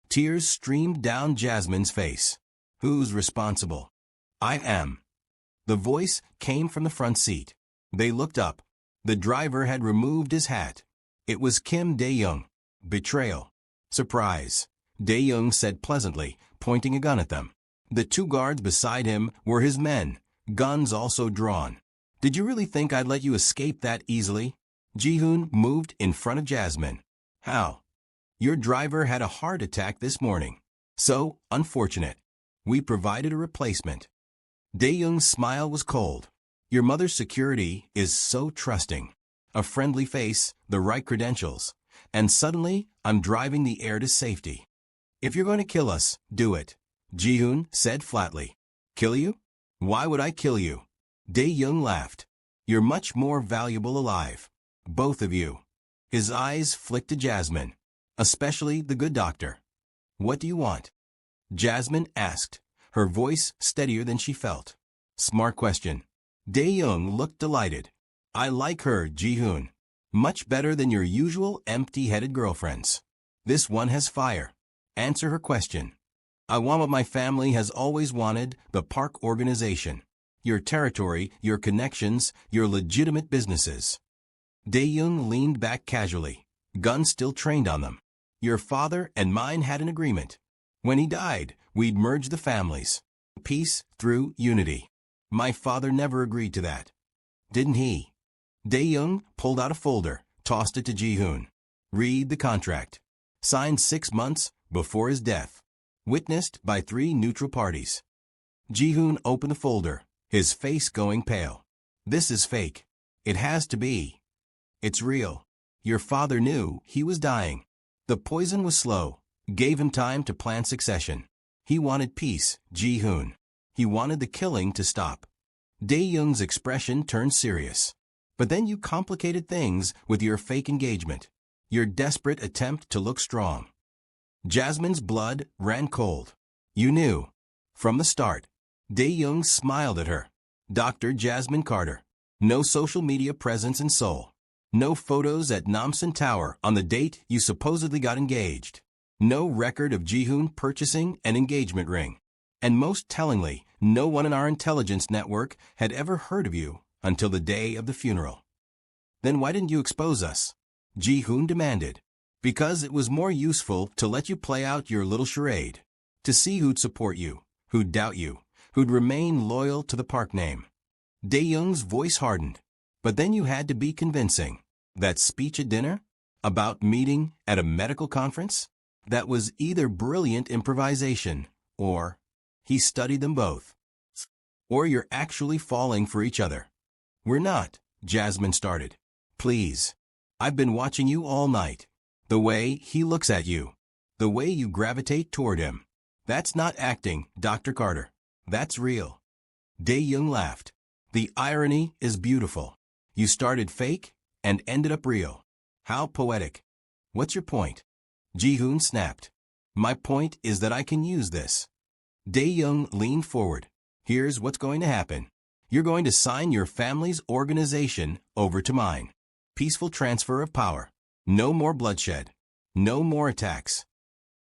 Tears streamed down Jasmine's face. Who's responsible? I am. The voice came from the front seat. They looked up. The driver had removed his hat. It was Kim Dae-young. Betrayal. Surprise. Dae-young said pleasantly, pointing a gun at them. The 2 guards beside him were his men, guns also drawn. Did you really think I'd let you escape that easily? Ji-hoon moved in front of Jasmine. How? Your driver had a heart attack this morning. So, unfortunate. We provided a replacement. Dae-young's smile was cold. Your mother's security is so trusting. A friendly face, the right credentials, and suddenly I'm driving the heir to safety. If you're going to kill us, do it, Ji-hoon said flatly. Kill you? Why would I kill you? Dae-young laughed. You're much more valuable alive. Both of you. His eyes flicked to Jasmine, especially the good doctor. What do you want? Jasmine asked, her voice steadier than she felt. Smart question. Dae-young looked delighted. I like her, Ji-hoon. Much better than your usual empty-headed girlfriends. This one has fire. Answer her question. I want what my family has always wanted, the park organization. Your territory, your connections, your legitimate businesses. Dae-young leaned back casually, gun still trained on them. Your father and mine had an agreement. When he died, we'd merge the families. Peace through unity. My father never agreed to that. Didn't he? Dae-young pulled out a folder, tossed it to Ji-hoon. Read the contract. Signed 6 months before his death. Witnessed by 3 neutral parties. Ji-hoon opened the folder, his face going pale. This is fake. It has to be. It's real. Your father knew he was dying. The poison was slow, gave him time to plan succession. He wanted peace, Ji-hoon. He wanted the killing to stop. Dae-young's expression turned serious. But then you complicated things with your fake engagement. Your desperate attempt to look strong. Jasmine's blood ran cold. You knew. From the start. Dae-young smiled at her. Dr. Jasmine Carter. No social media presence in Seoul. No photos at Namsan Tower on the date you supposedly got engaged. No record of Ji-hoon purchasing an engagement ring. And most tellingly, no one in our intelligence network had ever heard of you until the day of the funeral. Then why didn't you expose us? Ji-hoon demanded. Because it was more useful to let you play out your little charade. To see who'd support you, who'd doubt you, who'd remain loyal to the park name. Dae-young's voice hardened. But then you had to be convincing. That speech at dinner? About meeting at a medical conference? That was either brilliant improvisation, or he studied them both. Or you're actually falling for each other. We're not, Jasmine started. Please. I've been watching you all night. The way he looks at you. The way you gravitate toward him. That's not acting, Dr. Carter. That's real. Dae-young laughed. The irony is beautiful. You started fake and ended up real. How poetic. What's your point? Ji-hoon snapped. My point is that I can use this. Dae-young leaned forward. Here's what's going to happen. You're going to sign your family's organization over to mine. Peaceful transfer of power. No more bloodshed. No more attacks.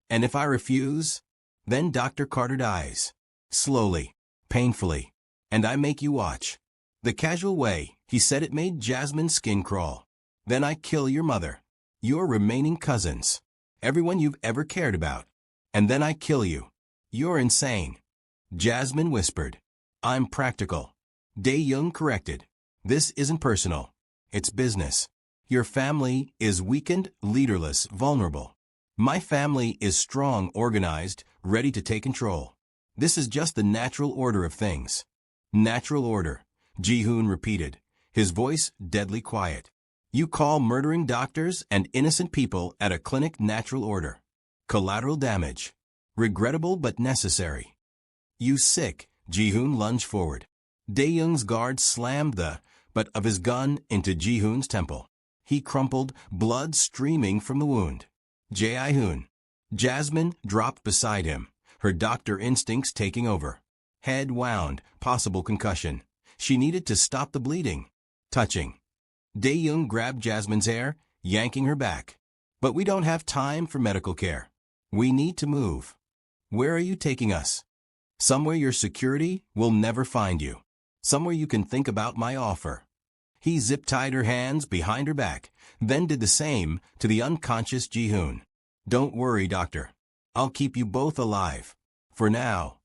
And if I refuse, then Dr. Carter dies. Slowly. Painfully. And I make you watch. The casual way he said it made Jasmine's skin crawl. Then I kill your mother. Your remaining cousins. Everyone you've ever cared about. And then I kill you. You're insane. Jasmine whispered. I'm practical. Dae-young corrected. This isn't personal. It's business. Your family is weakened, leaderless, vulnerable. My family is strong, organized, ready to take control. This is just the natural order of things. Natural order, Ji-hoon repeated, his voice deadly quiet. You call murdering doctors and innocent people at a clinic natural order. Collateral damage. Regrettable but necessary. You sick, Ji-hoon lunged forward. Dae-young's guard slammed the butt of his gun into Ji-hoon's temple. He crumpled, blood streaming from the wound. Jae-hoon. Jasmine dropped beside him, her doctor instincts taking over. Head wound, possible concussion. She needed to stop the bleeding. Touching. Dae-young grabbed Jasmine's hair, yanking her back. But we don't have time for medical care. We need to move. Where are you taking us? Somewhere your security will never find you. Somewhere you can think about my offer. He zip-tied her hands behind her back, then did the same to the unconscious Ji-hoon. Don't worry, doctor. I'll keep you both alive. For now.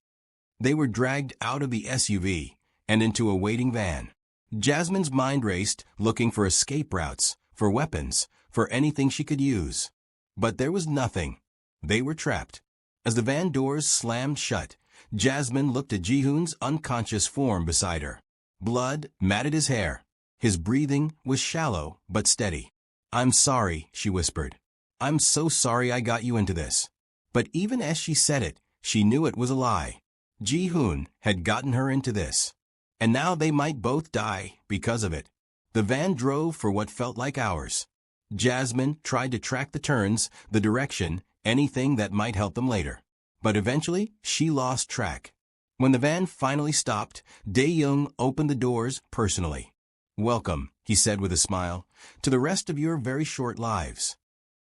They were dragged out of the SUV and into a waiting van. Jasmine's mind raced, looking for escape routes, for weapons, for anything she could use. But there was nothing. They were trapped. As the van doors slammed shut, Jasmine looked at Ji-hoon's unconscious form beside her. Blood matted his hair. His breathing was shallow but steady. "I'm sorry," she whispered. "I'm so sorry I got you into this." But even as she said it, she knew it was a lie. Ji-hoon had gotten her into this. And now they might both die because of it. The van drove for what felt like hours. Jasmine tried to track the turns, the direction, anything that might help them later. But eventually, she lost track. When the van finally stopped, Dae-young opened the doors personally. "Welcome," he said with a smile, "to the rest of your very short lives."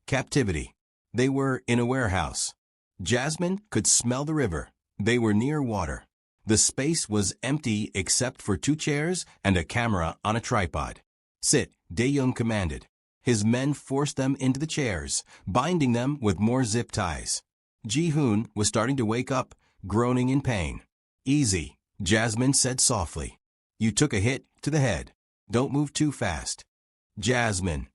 Captivity. They were in a warehouse. Jasmine could smell the river. They were near water. The space was empty except for 2 chairs and a camera on a tripod. "Sit," Dae-young commanded. His men forced them into the chairs, binding them with more zip ties. Ji-hoon was starting to wake up, groaning in pain. "Easy," Jasmine said softly. "You took a hit to the head. Don't move too fast." "Jasmine."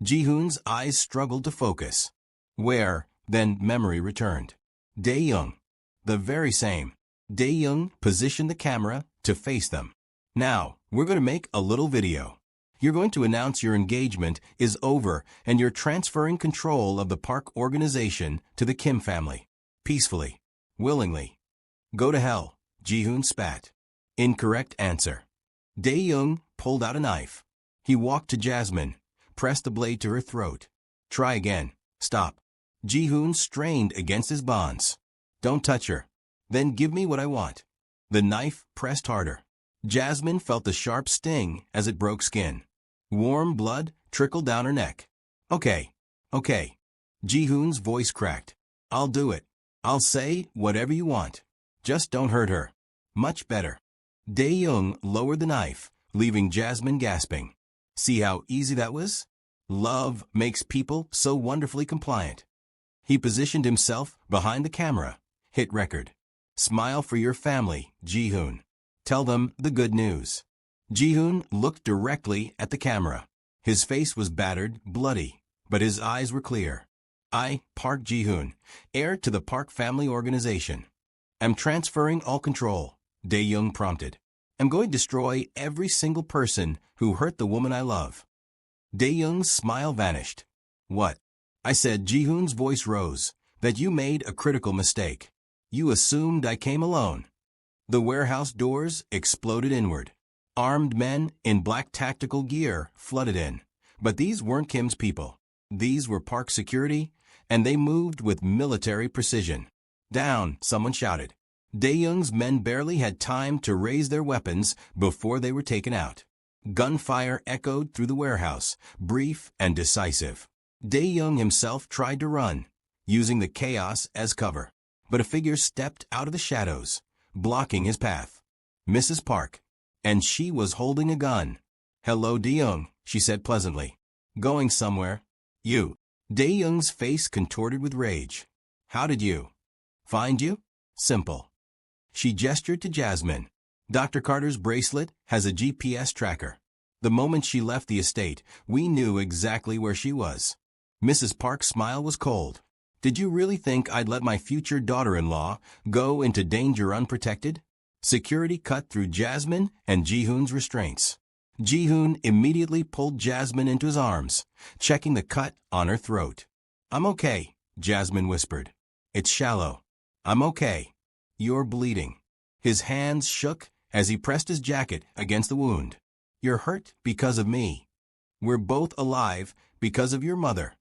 Ji-hoon's eyes struggled to focus. "Where?" Then memory returned. Dae-young. The very same. Dae-young positioned the camera to face them. "Now, we're going to make a little video. You're going to announce your engagement is over and you're transferring control of the park organization to the Kim family. Peacefully. Willingly." "Go to hell," Ji-hoon spat. Incorrect answer. Dae-young pulled out a knife. He walked to Jasmine, pressed the blade to her throat. "Try again. Stop." Ji-hoon strained against his bonds. "Don't touch her. Then give me what I want." The knife pressed harder. Jasmine felt the sharp sting as it broke skin. Warm blood trickled down her neck. Okay. Ji-hoon's voice cracked. "I'll do it. I'll say whatever you want. Just don't hurt her." "Much better." Dae-young lowered the knife, leaving Jasmine gasping. See how easy that was? Love makes people so wonderfully compliant. He positioned himself behind the camera. Hit record. "Smile for your family, Ji-hoon. Tell them the good news." Ji-hoon looked directly at the camera. His face was battered, bloody, but his eyes were clear. "I, Park Ji-hoon, heir to the Park family organization, am transferring all control," Dae-young prompted. "I'm going to destroy every single person who hurt the woman I love." Dae-young's smile vanished. "What?" I said. Ji-hoon's voice rose. "That you made a critical mistake. You assumed I came alone." The warehouse doors exploded inward. Armed men in black tactical gear flooded in. But these weren't Kim's people. These were Park security, and they moved with military precision. "Down," someone shouted. Dae-young's men barely had time to raise their weapons before they were taken out. Gunfire echoed through the warehouse, brief and decisive. Dae-young himself tried to run, using the chaos as cover. But a figure stepped out of the shadows, blocking his path. Mrs. Park. And she was holding a gun. "Hello, Dae-young," she said pleasantly. "Going somewhere?" "You." Dae-young's face contorted with rage. "How did you find you?" "Simple." She gestured to Jasmine. "Dr. Carter's bracelet has a GPS tracker. The moment she left the estate, we knew exactly where she was." Mrs. Park's smile was cold. "Did you really think I'd let my future daughter-in-law go into danger unprotected?" Security cut through Jasmine and Ji-hoon's restraints. Ji-hoon immediately pulled Jasmine into his arms, checking the cut on her throat. "I'm okay," Jasmine whispered. "It's shallow." "I'm okay." "You're bleeding." His hands shook as he pressed his jacket against the wound. "You're hurt because of me. We're both alive because of your mother."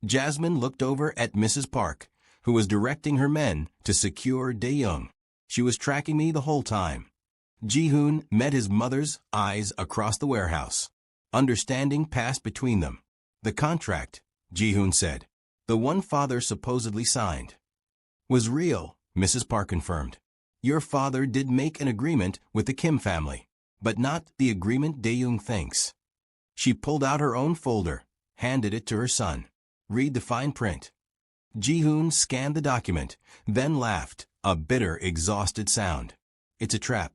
Jasmine looked over at Mrs. Park, who was directing her men to secure Dae-young. "She was tracking me the whole time." Ji-hoon met his mother's eyes across the warehouse. Understanding passed between them. "The contract," Ji-hoon said, "the one father supposedly signed, was real," Mrs. Park confirmed. "Your father did make an agreement with the Kim family, but not the agreement Dae-young thinks." She pulled out her own folder, handed it to her son. "Read the fine print." Ji-hoon scanned the document, then laughed, a bitter, exhausted sound. "It's a trap."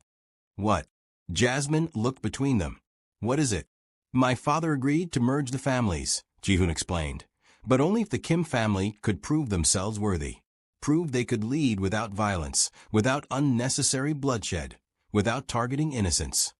"What?" Jasmine looked between them. "What is it?" "My father agreed to merge the families," Ji-hoon explained. But only if the Kim family could prove themselves worthy. Prove they could lead without violence, without unnecessary bloodshed, without targeting innocents.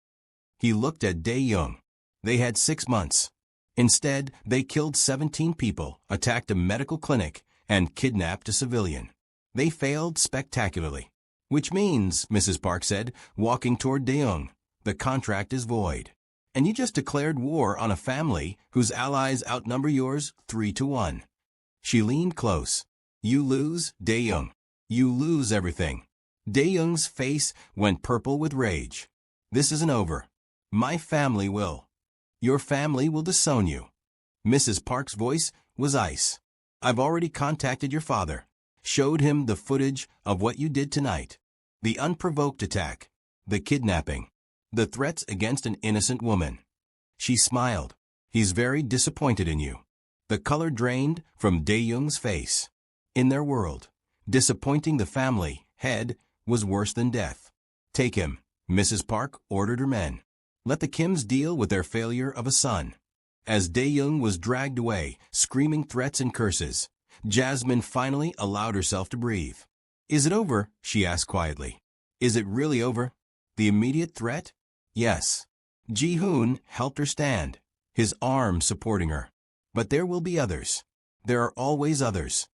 He looked at Dae-young. They had 6 months. Instead, they killed 17 people, attacked a medical clinic, and kidnapped a civilian. They failed spectacularly. Which means, Mrs. Park said, walking toward Dae-young, the contract is void. And you just declared war on a family whose allies outnumber yours 3-1. She leaned close. You lose, Dae-young. You lose everything. Dae-young's face went purple with rage. This isn't over. My family will. Your family will disown you. Mrs. Park's voice was ice. I've already contacted your father. Showed him the footage of what you did tonight. The unprovoked attack. The kidnapping. The threats against an innocent woman. She smiled. He's very disappointed in you. The color drained from Dae-young's face. In their world, disappointing the family head was worse than death. Take him, Mrs. Park ordered her men. Let the Kims deal with their failure of a son. As Dae-young was dragged away, screaming threats and curses, Jasmine finally allowed herself to breathe. Is it over? She asked quietly. Is it really over? The immediate threat? Yes. Ji-hoon helped her stand, his arm supporting her. But there will be others. There are always others.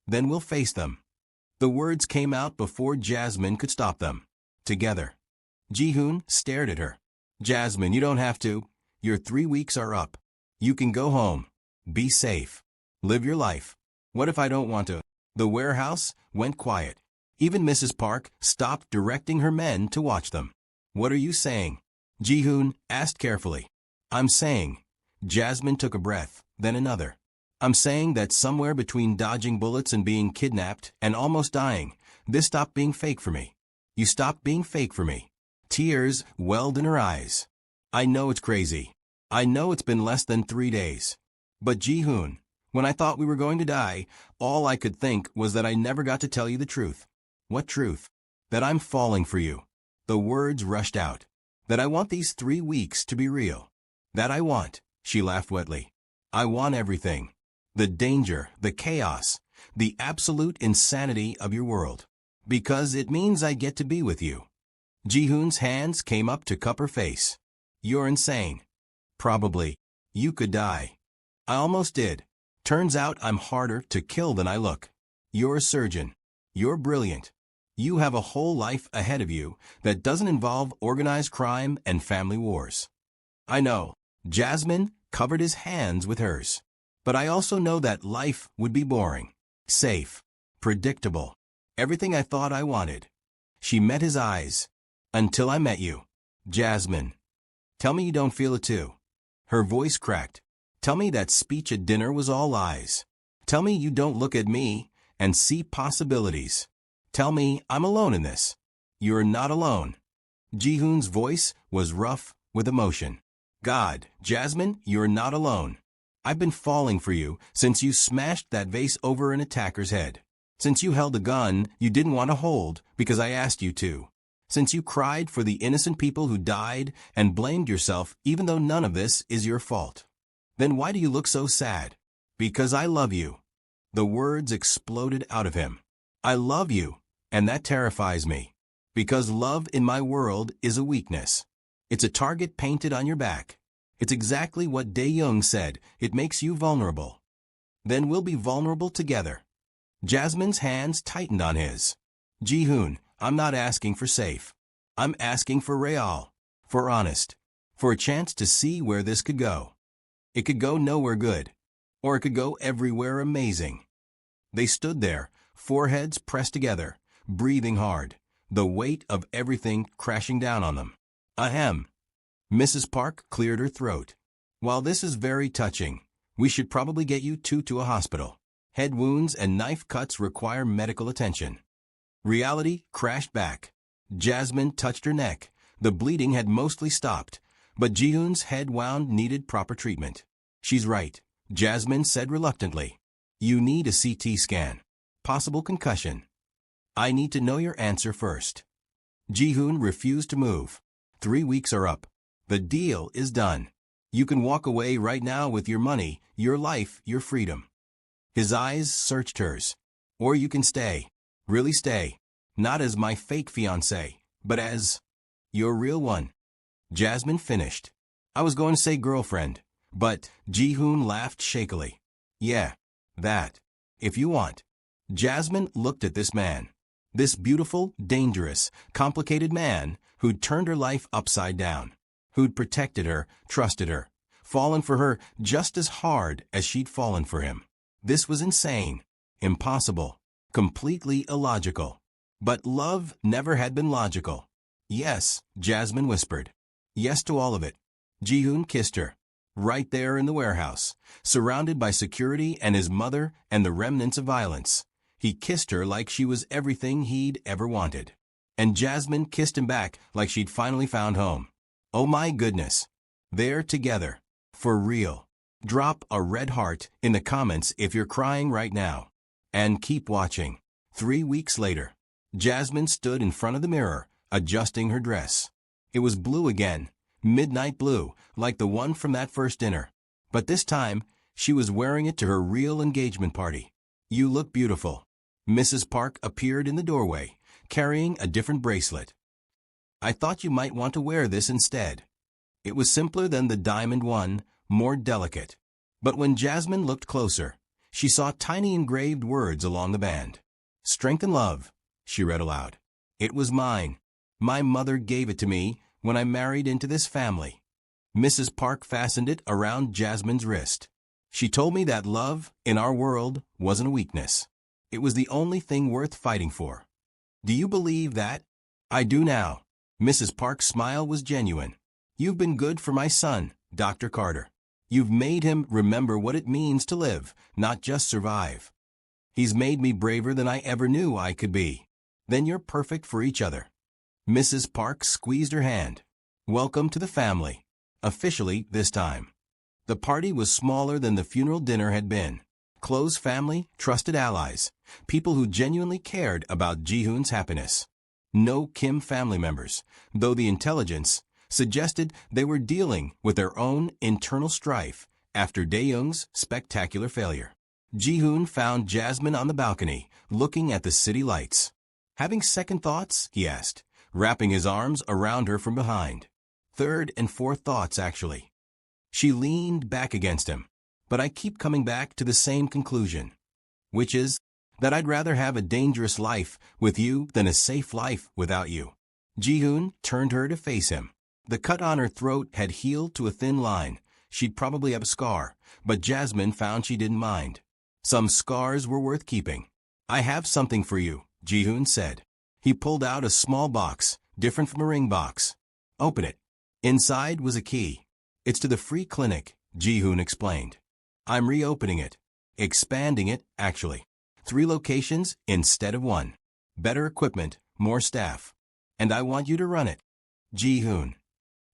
Then we'll face them. The words came out before Jasmine could stop them. Together. Ji-hoon stared at her. Jasmine, you don't have to. Your 3 weeks are up. You can go home. Be safe. Live your life. What if I don't want to? The warehouse went quiet. Even Mrs. Park stopped directing her men to watch them. What are you saying? Ji-hoon asked carefully. I'm saying. Jasmine took a breath, then another. I'm saying that somewhere between dodging bullets and being kidnapped and almost dying, this stopped being fake for me. You stopped being fake for me. Tears welled in her eyes. I know it's crazy. I know it's been less than 3 days. But Ji-hoon, when I thought we were going to die, all I could think was that I never got to tell you the truth. What truth? That I'm falling for you. The words rushed out. That I want these 3 weeks to be real. That I want, she laughed wetly. I want everything. The danger, the chaos, the absolute insanity of your world. Because it means I get to be with you. Ji-hoon's hands came up to cup her face. You're insane. Probably. You could die. I almost did. Turns out I'm harder to kill than I look. You're a surgeon. You're brilliant. You have a whole life ahead of you that doesn't involve organized crime and family wars. I know. Jasmine covered his hands with hers. But I also know that life would be boring. Safe. Predictable. Everything I thought I wanted. She met his eyes. Until I met you. Jasmine. Tell me you don't feel it too. Her voice cracked. Tell me that speech at dinner was all lies. Tell me you don't look at me and see possibilities. Tell me I'm alone in this. You're not alone. Ji-hoon's voice was rough with emotion. God, Jasmine, you're not alone. I've been falling for you since you smashed that vase over an attacker's head. Since you held a gun you didn't want to hold because I asked you to. Since you cried for the innocent people who died and blamed yourself even though none of this is your fault. Then why do you look so sad? Because I love you. The words exploded out of him. I love you, and that terrifies me. Because love in my world is a weakness. It's a target painted on your back. It's exactly what Dae-young said. It makes you vulnerable. Then we'll be vulnerable together. Jasmine's hands tightened on his. Ji-hoon, I'm not asking for safe. I'm asking for real. For honest. For a chance to see where this could go. It could go nowhere good. Or it could go everywhere amazing. They stood there, foreheads pressed together, breathing hard, the weight of everything crashing down on them. Ahem. Mrs. Park cleared her throat. While this is very touching, we should probably get you two to a hospital. Head wounds and knife cuts require medical attention. Reality crashed back. Jasmine touched her neck. The bleeding had mostly stopped, but Ji-hoon's head wound needed proper treatment. She's right, Jasmine said reluctantly. You need a CT scan. Possible concussion. I need to know your answer first. Ji-hoon refused to move. 3 weeks are up. The deal is done. You can walk away right now with your money, your life, your freedom. His eyes searched hers. Or you can stay. Really stay. Not as my fake fiancé, but as your real one. Jasmine finished. I was going to say girlfriend, but Ji-hoon laughed shakily. Yeah, that. If you want. Jasmine looked at this man. This beautiful, dangerous, complicated man who'd turned her life upside down. Who'd protected her, trusted her, fallen for her just as hard as she'd fallen for him. This was insane. Impossible. Completely illogical. But love never had been logical. Yes, Jasmine whispered. Yes to all of it. Ji-hoon kissed her. Right there in the warehouse, surrounded by security and his mother and the remnants of violence. He kissed her like she was everything he'd ever wanted. And Jasmine kissed him back like she'd finally found home. Oh my goodness. They're together. For real. Drop a red heart in the comments if you're crying right now. And keep watching. 3 weeks later, Jasmine stood in front of the mirror, adjusting her dress. It was blue again, midnight blue, like the one from that first dinner. But this time, she was wearing it to her real engagement party. You look beautiful. Mrs. Park appeared in the doorway, carrying a different bracelet. I thought you might want to wear this instead. It was simpler than the diamond one, more delicate. But when Jasmine looked closer, she saw tiny engraved words along the band. Strength and love, she read aloud. It was mine. My mother gave it to me when I married into this family. Mrs. Park fastened it around Jasmine's wrist. She told me that love, in our world, wasn't a weakness. It was the only thing worth fighting for. Do you believe that? I do now. Mrs. Park's smile was genuine. You've been good for my son, Dr. Carter. You've made him remember what it means to live, not just survive. He's made me braver than I ever knew I could be. Then you're perfect for each other. Mrs. Park squeezed her hand. Welcome to the family. Officially this time. The party was smaller than the funeral dinner had been. Close family, trusted allies, people who genuinely cared about Ji-hoon's happiness. No Kim family members, though the intelligence suggested they were dealing with their own internal strife after Dae-young's spectacular failure. Ji-hoon found Jasmine on the balcony, looking at the city lights. Having second thoughts? He asked, wrapping his arms around her from behind. Third and fourth thoughts, actually. She leaned back against him. But I keep coming back to the same conclusion. Which is that I'd rather have a dangerous life with you than a safe life without you. Ji-hoon turned her to face him. The cut on her throat had healed to a thin line. She'd probably have a scar, but Jasmine found she didn't mind. Some scars were worth keeping. I have something for you, Ji-hoon said. He pulled out a small box, different from a ring box. Open it. Inside was a key. It's to the free clinic, Ji-hoon explained. I'm reopening it. Expanding it, actually. 3 locations instead of 1. Better equipment, more staff. And I want you to run it. Ji-hoon.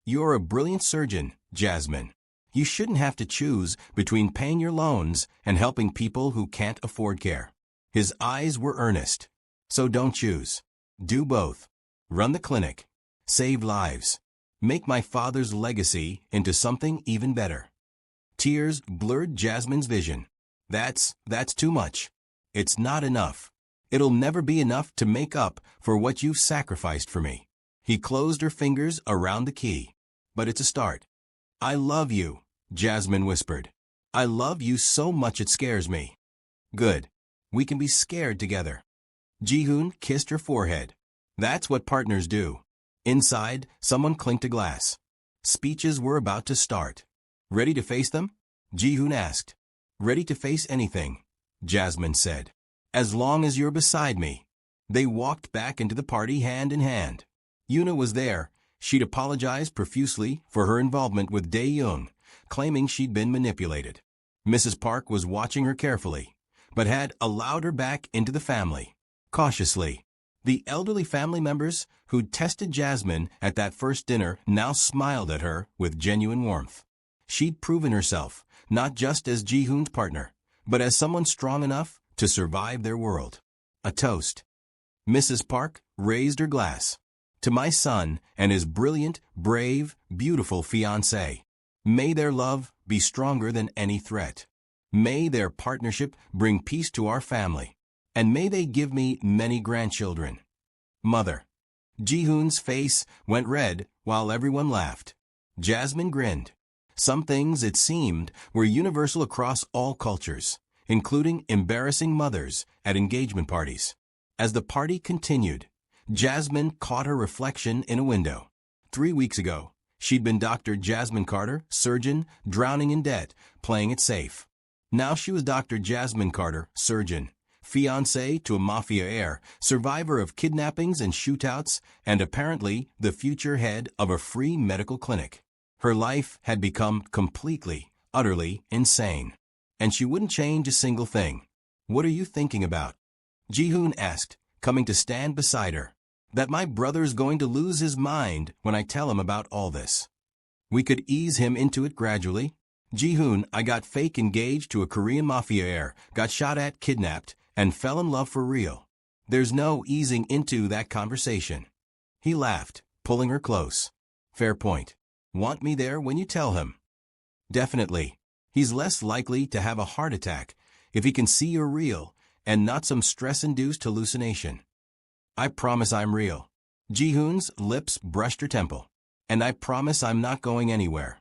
You're a brilliant surgeon, Jasmine. You shouldn't have to choose between paying your loans and helping people who can't afford care. His eyes were earnest. So don't choose. Do both. Run the clinic. Save lives. Make my father's legacy into something even better. Tears blurred Jasmine's vision. That's too much. It's not enough. It'll never be enough to make up for what you've sacrificed for me. He closed her fingers around the key. But it's a start. I love you, Jasmine whispered. I love you so much it scares me. Good. We can be scared together. Ji-hoon kissed her forehead. That's what partners do. Inside, someone clinked a glass. Speeches were about to start. Ready to face them? Ji-hoon asked. Ready to face anything, Jasmine said. As long as you're beside me. They walked back into the party hand in hand. Yoona was there. She'd apologized profusely for her involvement with Dae-young, claiming she'd been manipulated. Mrs. Park was watching her carefully, but had allowed her back into the family, cautiously. The elderly family members who'd tested Jasmine at that first dinner now smiled at her with genuine warmth. She'd proven herself, not just as Ji-hoon's partner, but as someone strong enough to survive their world. A toast. Mrs. Park raised her glass. To my son and his brilliant, brave, beautiful fiancée. May their love be stronger than any threat. May their partnership bring peace to our family. And may they give me many grandchildren. Mother. Ji-hoon's face went red while everyone laughed. Jasmine grinned. Some things, it seemed, were universal across all cultures, including embarrassing mothers at engagement parties. As the party continued, Jasmine caught her reflection in a window. 3 weeks ago, she'd been Dr. Jasmine Carter, surgeon, drowning in debt, playing it safe. Now she was Dr. Jasmine Carter, surgeon, fiancée to a Mafia Heir, survivor of kidnappings and shootouts, and apparently the future head of a free medical clinic. Her life had become completely, utterly insane. And she wouldn't change a single thing. What are you thinking about? Ji-hoon asked, coming to stand beside her. That my brother's going to lose his mind when I tell him about all this. We could ease him into it gradually. Ji-hoon, I got fake engaged to a Korean Mafia Heir, got shot at, kidnapped, and fell in love for real. There's no easing into that conversation. He laughed, pulling her close. Fair point. Want me there when you tell him? Definitely. He's less likely to have a heart attack if he can see you're real and not some stress-induced hallucination. I promise I'm real. Ji-hoon's lips brushed her temple. And I promise I'm not going anywhere.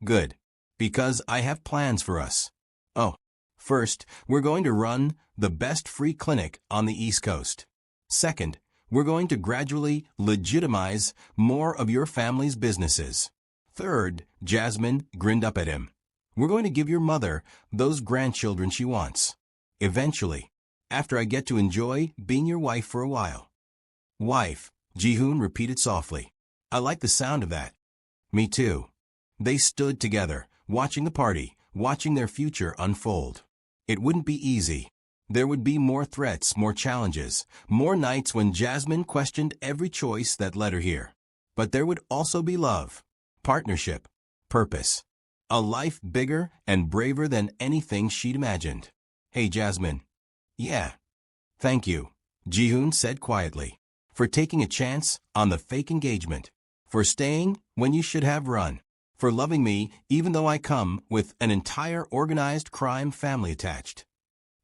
Good. Because I have plans for us. Oh. First, we're going to run the best free clinic on the East Coast. Second, we're going to gradually legitimize more of your family's businesses. Third, Jasmine grinned up at him. We're going to give your mother those grandchildren she wants. Eventually, after I get to enjoy being your wife for a while. Wife, Ji-hoon repeated softly. I like the sound of that. Me too. They stood together, watching the party, watching their future unfold. It wouldn't be easy. There would be more threats, more challenges, more nights when Jasmine questioned every choice that led her here. But there would also be love, partnership, purpose. A life bigger and braver than anything she'd imagined. Hey, Jasmine. Yeah. Thank you, Ji-hoon said quietly, for taking a chance on the fake engagement, for staying when you should have run, for loving me even though I come with an entire organized crime family attached.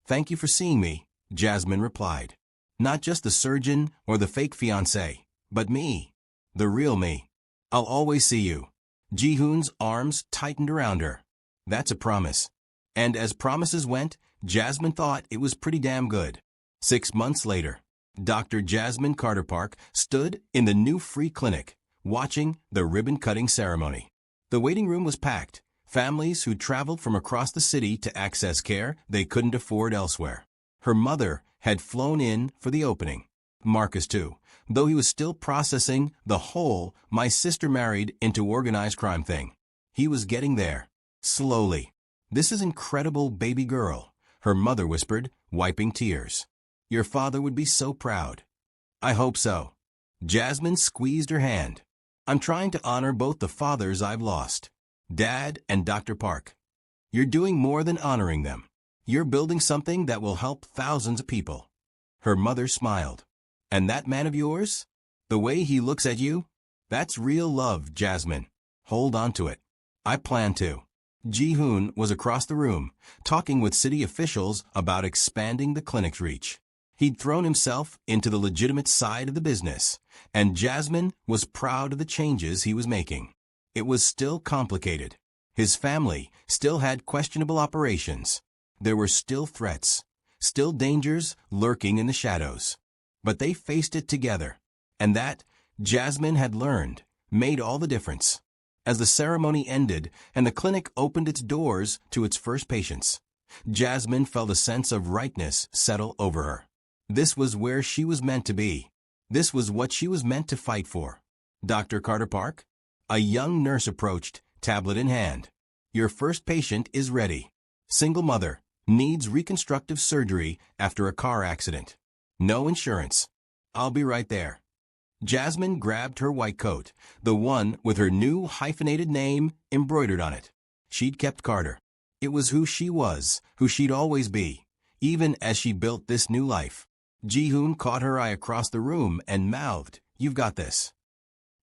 Thank you for seeing me, Jasmine replied. Not just the surgeon or the fake fiancé, but me, the real me. I'll always see you. Ji-hoon's arms tightened around her. That's a promise. And as promises went, Jasmine thought it was pretty damn good. 6 months later, Dr. Jasmine Carter Park stood in the new free clinic, watching the ribbon-cutting ceremony. The waiting room was packed, families who traveled from across the city to access care they couldn't afford elsewhere. Her mother had flown in for the opening. Marcus, too, though he was still processing the whole "my sister married into organized crime" thing. He was getting there, slowly. This is incredible, baby girl, her mother whispered, wiping tears. Your father would be so proud. I hope so. Jasmine squeezed her hand. I'm trying to honor both the fathers I've lost, Dad and Dr. Park. You're doing more than honoring them. You're building something that will help thousands of people. Her mother smiled. And that man of yours? The way he looks at you? That's real love, Jasmine. Hold on to it. I plan to. Ji-hoon was across the room, talking with city officials about expanding the clinic's reach. He'd thrown himself into the legitimate side of the business, and Jasmine was proud of the changes he was making. It was still complicated. His family still had questionable operations. There were still threats, still dangers lurking in the shadows. But they faced it together, and that, Jasmine had learned, made all the difference. As the ceremony ended and the clinic opened its doors to its first patients, Jasmine felt a sense of rightness settle over her. This was where she was meant to be. This was what she was meant to fight for. Dr. Carter Park? A young nurse approached, tablet in hand. Your first patient is ready. Single mother, needs reconstructive surgery after a car accident. No insurance. I'll be right there. Jasmine grabbed her white coat, the one with her new hyphenated name embroidered on it. She'd kept Carter. It was who she was, who she'd always be, even as she built this new life. Ji-hoon caught her eye across the room and mouthed, "You've got this."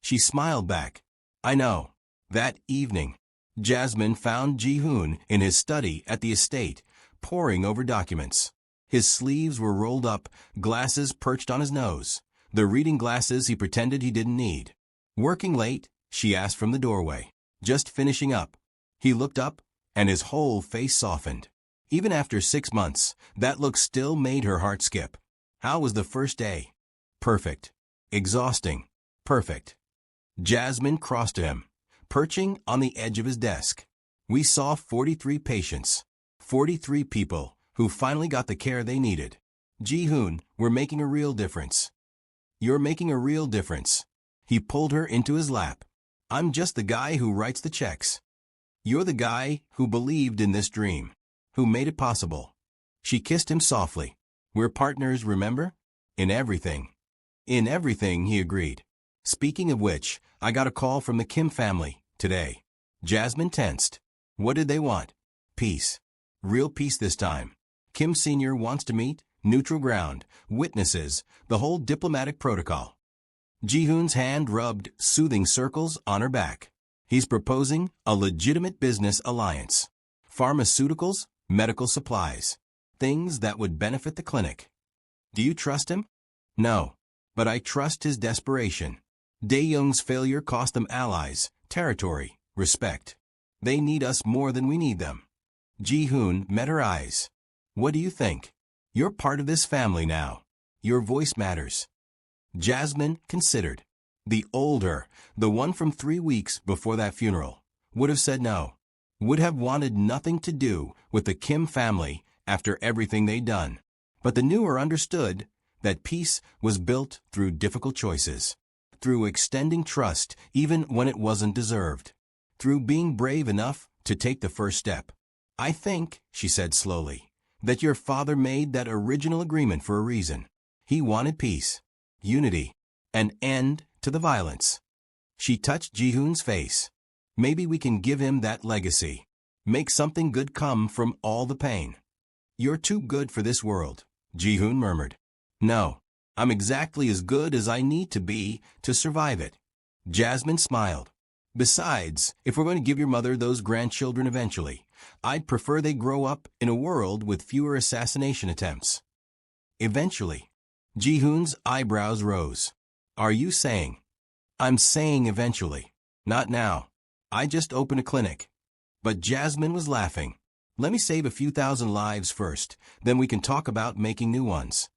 She smiled back. I know. That evening, Jasmine found Ji-hoon in his study at the estate, poring over documents. His sleeves were rolled up, glasses perched on his nose, the reading glasses he pretended he didn't need. "Working late?" she asked from the doorway. "Just finishing up." He looked up, and his whole face softened. Even after 6 months, that look still made her heart skip. "How was the first day?" "Perfect." "Exhausting." "Perfect." Jasmine crossed to him, perching on the edge of his desk. "We saw 43 patients. 43 people who finally got the care they needed. Ji-hoon, we're making a real difference." "You're making a real difference." He pulled her into his lap. "I'm just the guy who writes the checks. You're the guy who believed in this dream, who made it possible." She kissed him softly. "We're partners, remember? In everything." "In everything," he agreed. "Speaking of which, I got a call from the Kim family today." Jasmine tensed. What did they want? Peace. Real peace this time. Kim Sr. wants to meet, neutral ground, witnesses, the whole diplomatic protocol. Ji-hoon's hand rubbed soothing circles on her back. He's proposing a legitimate business alliance. Pharmaceuticals, medical supplies. Things that would benefit the clinic. Do you trust him? No. But I trust his desperation. Dae-young's failure cost them allies, territory, respect. They need us more than we need them. Ji-hoon met her eyes. What do you think? You're part of this family now. Your voice matters. Jasmine considered. The older, the one from 3 weeks before that funeral, would have said no. Would have wanted nothing to do with the Kim family after everything they'd done. But the newer understood that peace was built through difficult choices, through extending trust even when it wasn't deserved, through being brave enough to take the first step. I think, she said slowly, that your father made that original agreement for a reason. He wanted peace, unity, an end to the violence. She touched Ji-hoon's face. Maybe we can give him that legacy. Make something good come from all the pain. You're too good for this world, Ji-hoon murmured. No, I'm exactly as good as I need to be to survive it. Jasmine smiled. Besides, if we're going to give your mother those grandchildren eventually, I'd prefer they grow up in a world with fewer assassination attempts. Eventually. Ji-hoon's eyebrows rose. Are you saying? I'm saying eventually. Not now. I just opened a clinic. But Jasmine was laughing. Let me save a few thousand lives first, then we can talk about making new ones.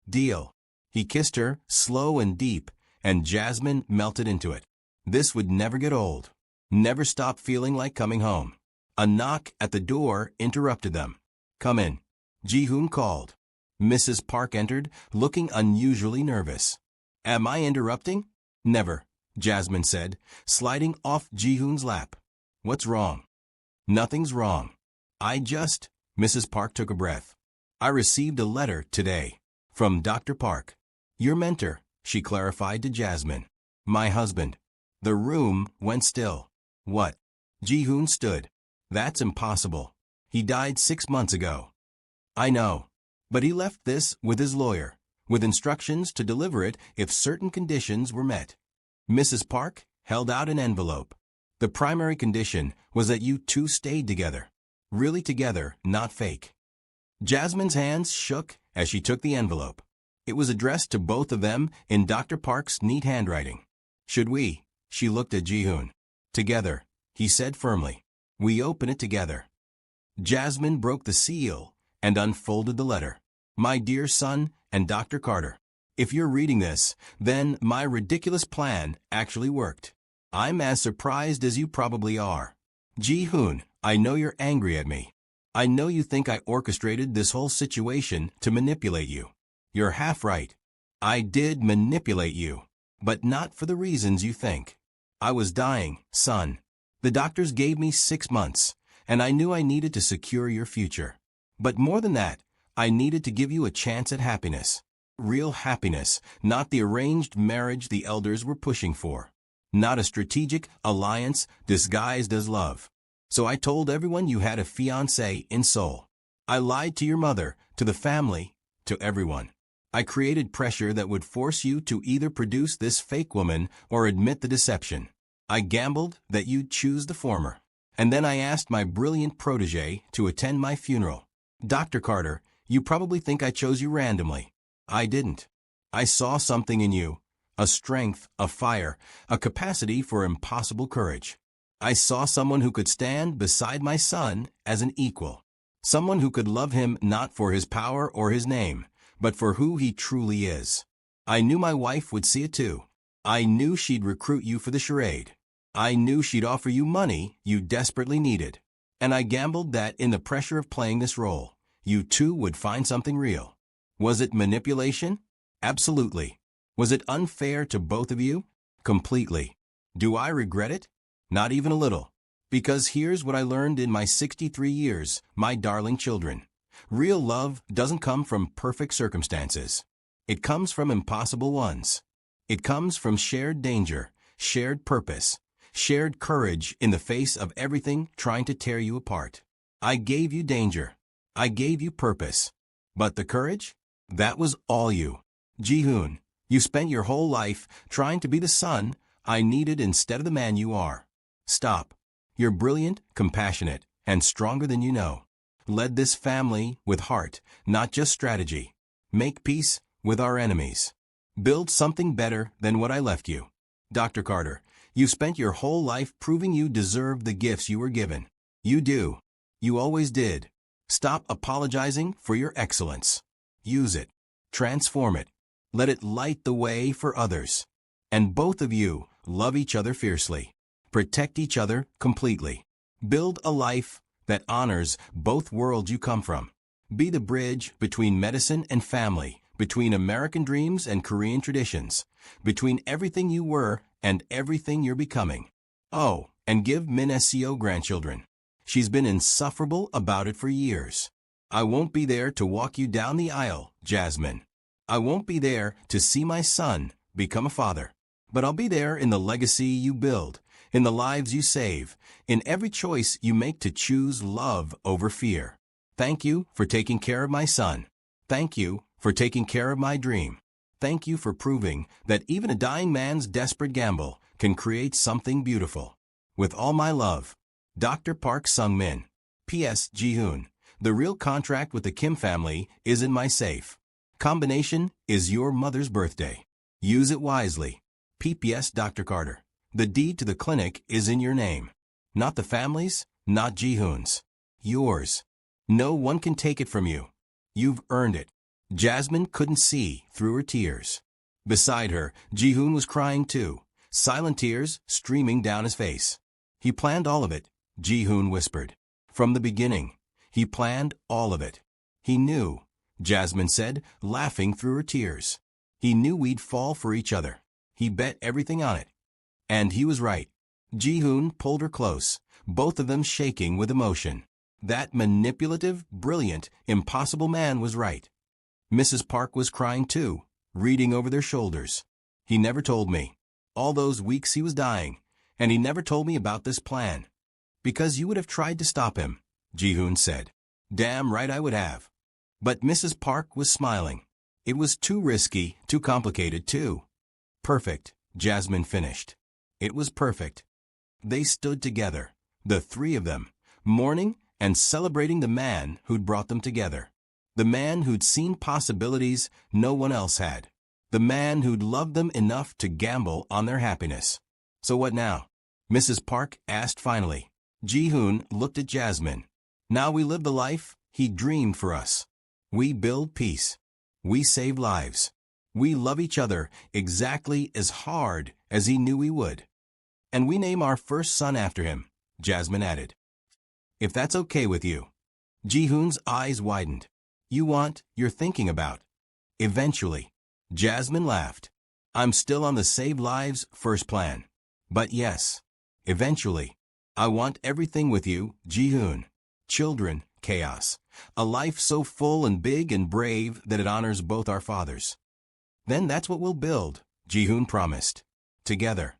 Deal. He kissed her, slow and deep, and Jasmine melted into it. This would never get old. Never stop feeling like coming home. A knock at the door interrupted them. Come in. Ji-hoon called. Mrs. Park entered, looking unusually nervous. Am I interrupting? Never, Jasmine said, sliding off Ji-hoon's lap. What's wrong? Nothing's wrong. Mrs. Park took a breath. I received a letter today. From Dr. Park. Your mentor, she clarified to Jasmine. My husband. The room went still. What? Ji-hoon stood. That's impossible. He died 6 months ago. I know. But he left this with his lawyer, with instructions to deliver it if certain conditions were met. Mrs. Park held out an envelope. The primary condition was that you two stayed together. Really together, not fake. Jasmine's hands shook as she took the envelope. It was addressed to both of them in Dr. Park's neat handwriting. Should we? She looked at Ji-hoon. Together, he said firmly. We open it together. Jasmine broke the seal and unfolded the letter. My dear son and Dr. Carter, if you're reading this, then my ridiculous plan actually worked. I'm as surprised as you probably are. Ji-hoon, I know you're angry at me. I know you think I orchestrated this whole situation to manipulate you. You're half right. I did manipulate you, but not for the reasons you think. I was dying, son. The doctors gave me 6 months, and I knew I needed to secure your future. But more than that, I needed to give you a chance at happiness. Real happiness, not the arranged marriage the elders were pushing for. Not a strategic alliance disguised as love. So I told everyone you had a fiancé in Seoul. I lied to your mother, to the family, to everyone. I created pressure that would force you to either produce this fake woman or admit the deception. I gambled that you'd choose the former. And then I asked my brilliant protege to attend my funeral. Dr. Carter, you probably think I chose you randomly. I didn't. I saw something in you, a strength, a fire, a capacity for impossible courage. I saw someone who could stand beside my son as an equal. Someone who could love him not for his power or his name, but for who he truly is. I knew my wife would see it too. I knew she'd recruit you for the charade. I knew she'd offer you money you desperately needed. And I gambled that in the pressure of playing this role, you too would find something real. Was it manipulation? Absolutely. Was it unfair to both of you? Completely. Do I regret it? Not even a little. Because here's what I learned in my 63 years, my darling children. Real love doesn't come from perfect circumstances. It comes from impossible ones. It comes from shared danger, shared purpose, shared courage in the face of everything trying to tear you apart. I gave you danger. I gave you purpose. But the courage? That was all you. Ji-hoon, you spent your whole life trying to be the son I needed instead of the man you are. Stop. You're brilliant, compassionate, and stronger than you know. Led this family with heart, not just strategy. Make peace with our enemies. Build something better than what I left you. Dr. Carter, you've spent your whole life proving you deserve the gifts you were given. You do. You always did. Stop apologizing for your excellence. Use it. Transform it. Let it light the way for others. And both of you love each other fiercely. Protect each other completely. Build a life that honors both worlds you come from. Be the bridge between medicine and family, between American dreams and Korean traditions, between everything you were and everything you're becoming. Oh, and give Min SCO grandchildren. She's been insufferable about it for years. I won't be there to walk you down the aisle, Jasmine. I won't be there to see my son become a father. But I'll be there in the legacy you build, in the lives you save, in every choice you make to choose love over fear. Thank you for taking care of my son. Thank you for taking care of my dream. Thank you for proving that even a dying man's desperate gamble can create something beautiful. With all my love, Dr. Park Sung-min. P.S. Ji-hoon, the real contract with the Kim family is in my safe. Combination is your mother's birthday. Use it wisely. P.P.S. Dr. Carter. The deed to the clinic is in your name. Not the family's, not Ji-hoon's. Yours. No one can take it from you. You've earned it. Jasmine couldn't see through her tears. Beside her, Ji-hoon was crying too, silent tears streaming down his face. He planned all of it, Ji-hoon whispered. From the beginning. He planned all of it. He knew, Jasmine said, laughing through her tears. He knew we'd fall for each other. He bet everything on it. And he was right. Ji-hoon pulled her close, both of them shaking with emotion. That manipulative, brilliant, impossible man was right. Mrs. Park was crying too, reading over their shoulders. He never told me. All those weeks he was dying, and he never told me about this plan. Because you would have tried to stop him, Ji-hoon said. Damn right I would have. But Mrs. Park was smiling. It was too risky, too complicated too. Perfect, Jasmine finished. It was perfect. They stood together, the three of them, mourning and celebrating the man who'd brought them together. The man who'd seen possibilities no one else had. The man who'd loved them enough to gamble on their happiness. So what now? Mrs. Park asked finally. Ji-hoon looked at Jasmine. Now we live the life he dreamed for us. We build peace. We save lives. We love each other exactly as hard as he knew we would. And we name our first son after him, Jasmine added. If that's okay with you. Ji-hoon's eyes widened. You're thinking about. Eventually. Jasmine laughed. I'm still on the save lives first plan. But yes. Eventually. I want everything with you, Ji-hoon. Children, chaos. A life so full and big and brave that it honors both our fathers. Then that's what we'll build, Ji-hoon promised. Together.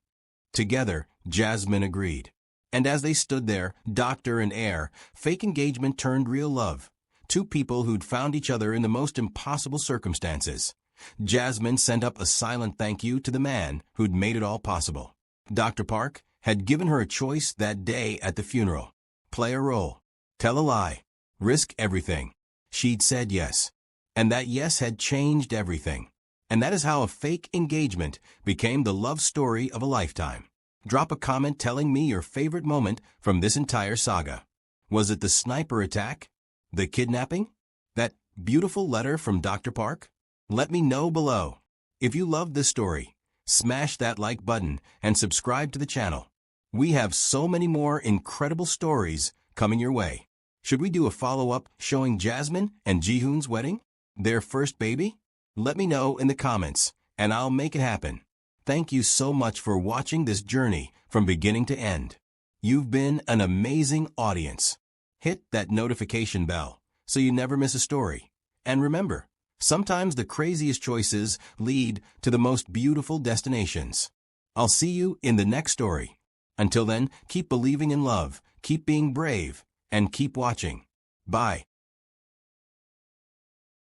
Together, Jasmine agreed. And as they stood there, doctor and heir, fake engagement turned real love. Two people who'd found each other in the most impossible circumstances. Jasmine sent up a silent thank you to the man who'd made it all possible. Dr. Park had given her a choice that day at the funeral. Play a role, tell a lie, risk everything. She'd said yes. And that yes had changed everything. And that is how a fake engagement became the love story of a lifetime. Drop a comment telling me your favorite moment from this entire saga. Was it the sniper attack? The kidnapping? That beautiful letter from Dr. Park? Let me know below. If you loved this story, smash that like button and subscribe to the channel. We have so many more incredible stories coming your way. Should we do a follow-up showing Jasmine and Jihoon's wedding? Their first baby? Let me know in the comments, and I'll make it happen. Thank you so much for watching this journey from beginning to end. You've been an amazing audience. Hit that notification bell so you never miss a story. And remember, sometimes the craziest choices lead to the most beautiful destinations. I'll see you in the next story. Until then, keep believing in love, keep being brave, and keep watching. Bye.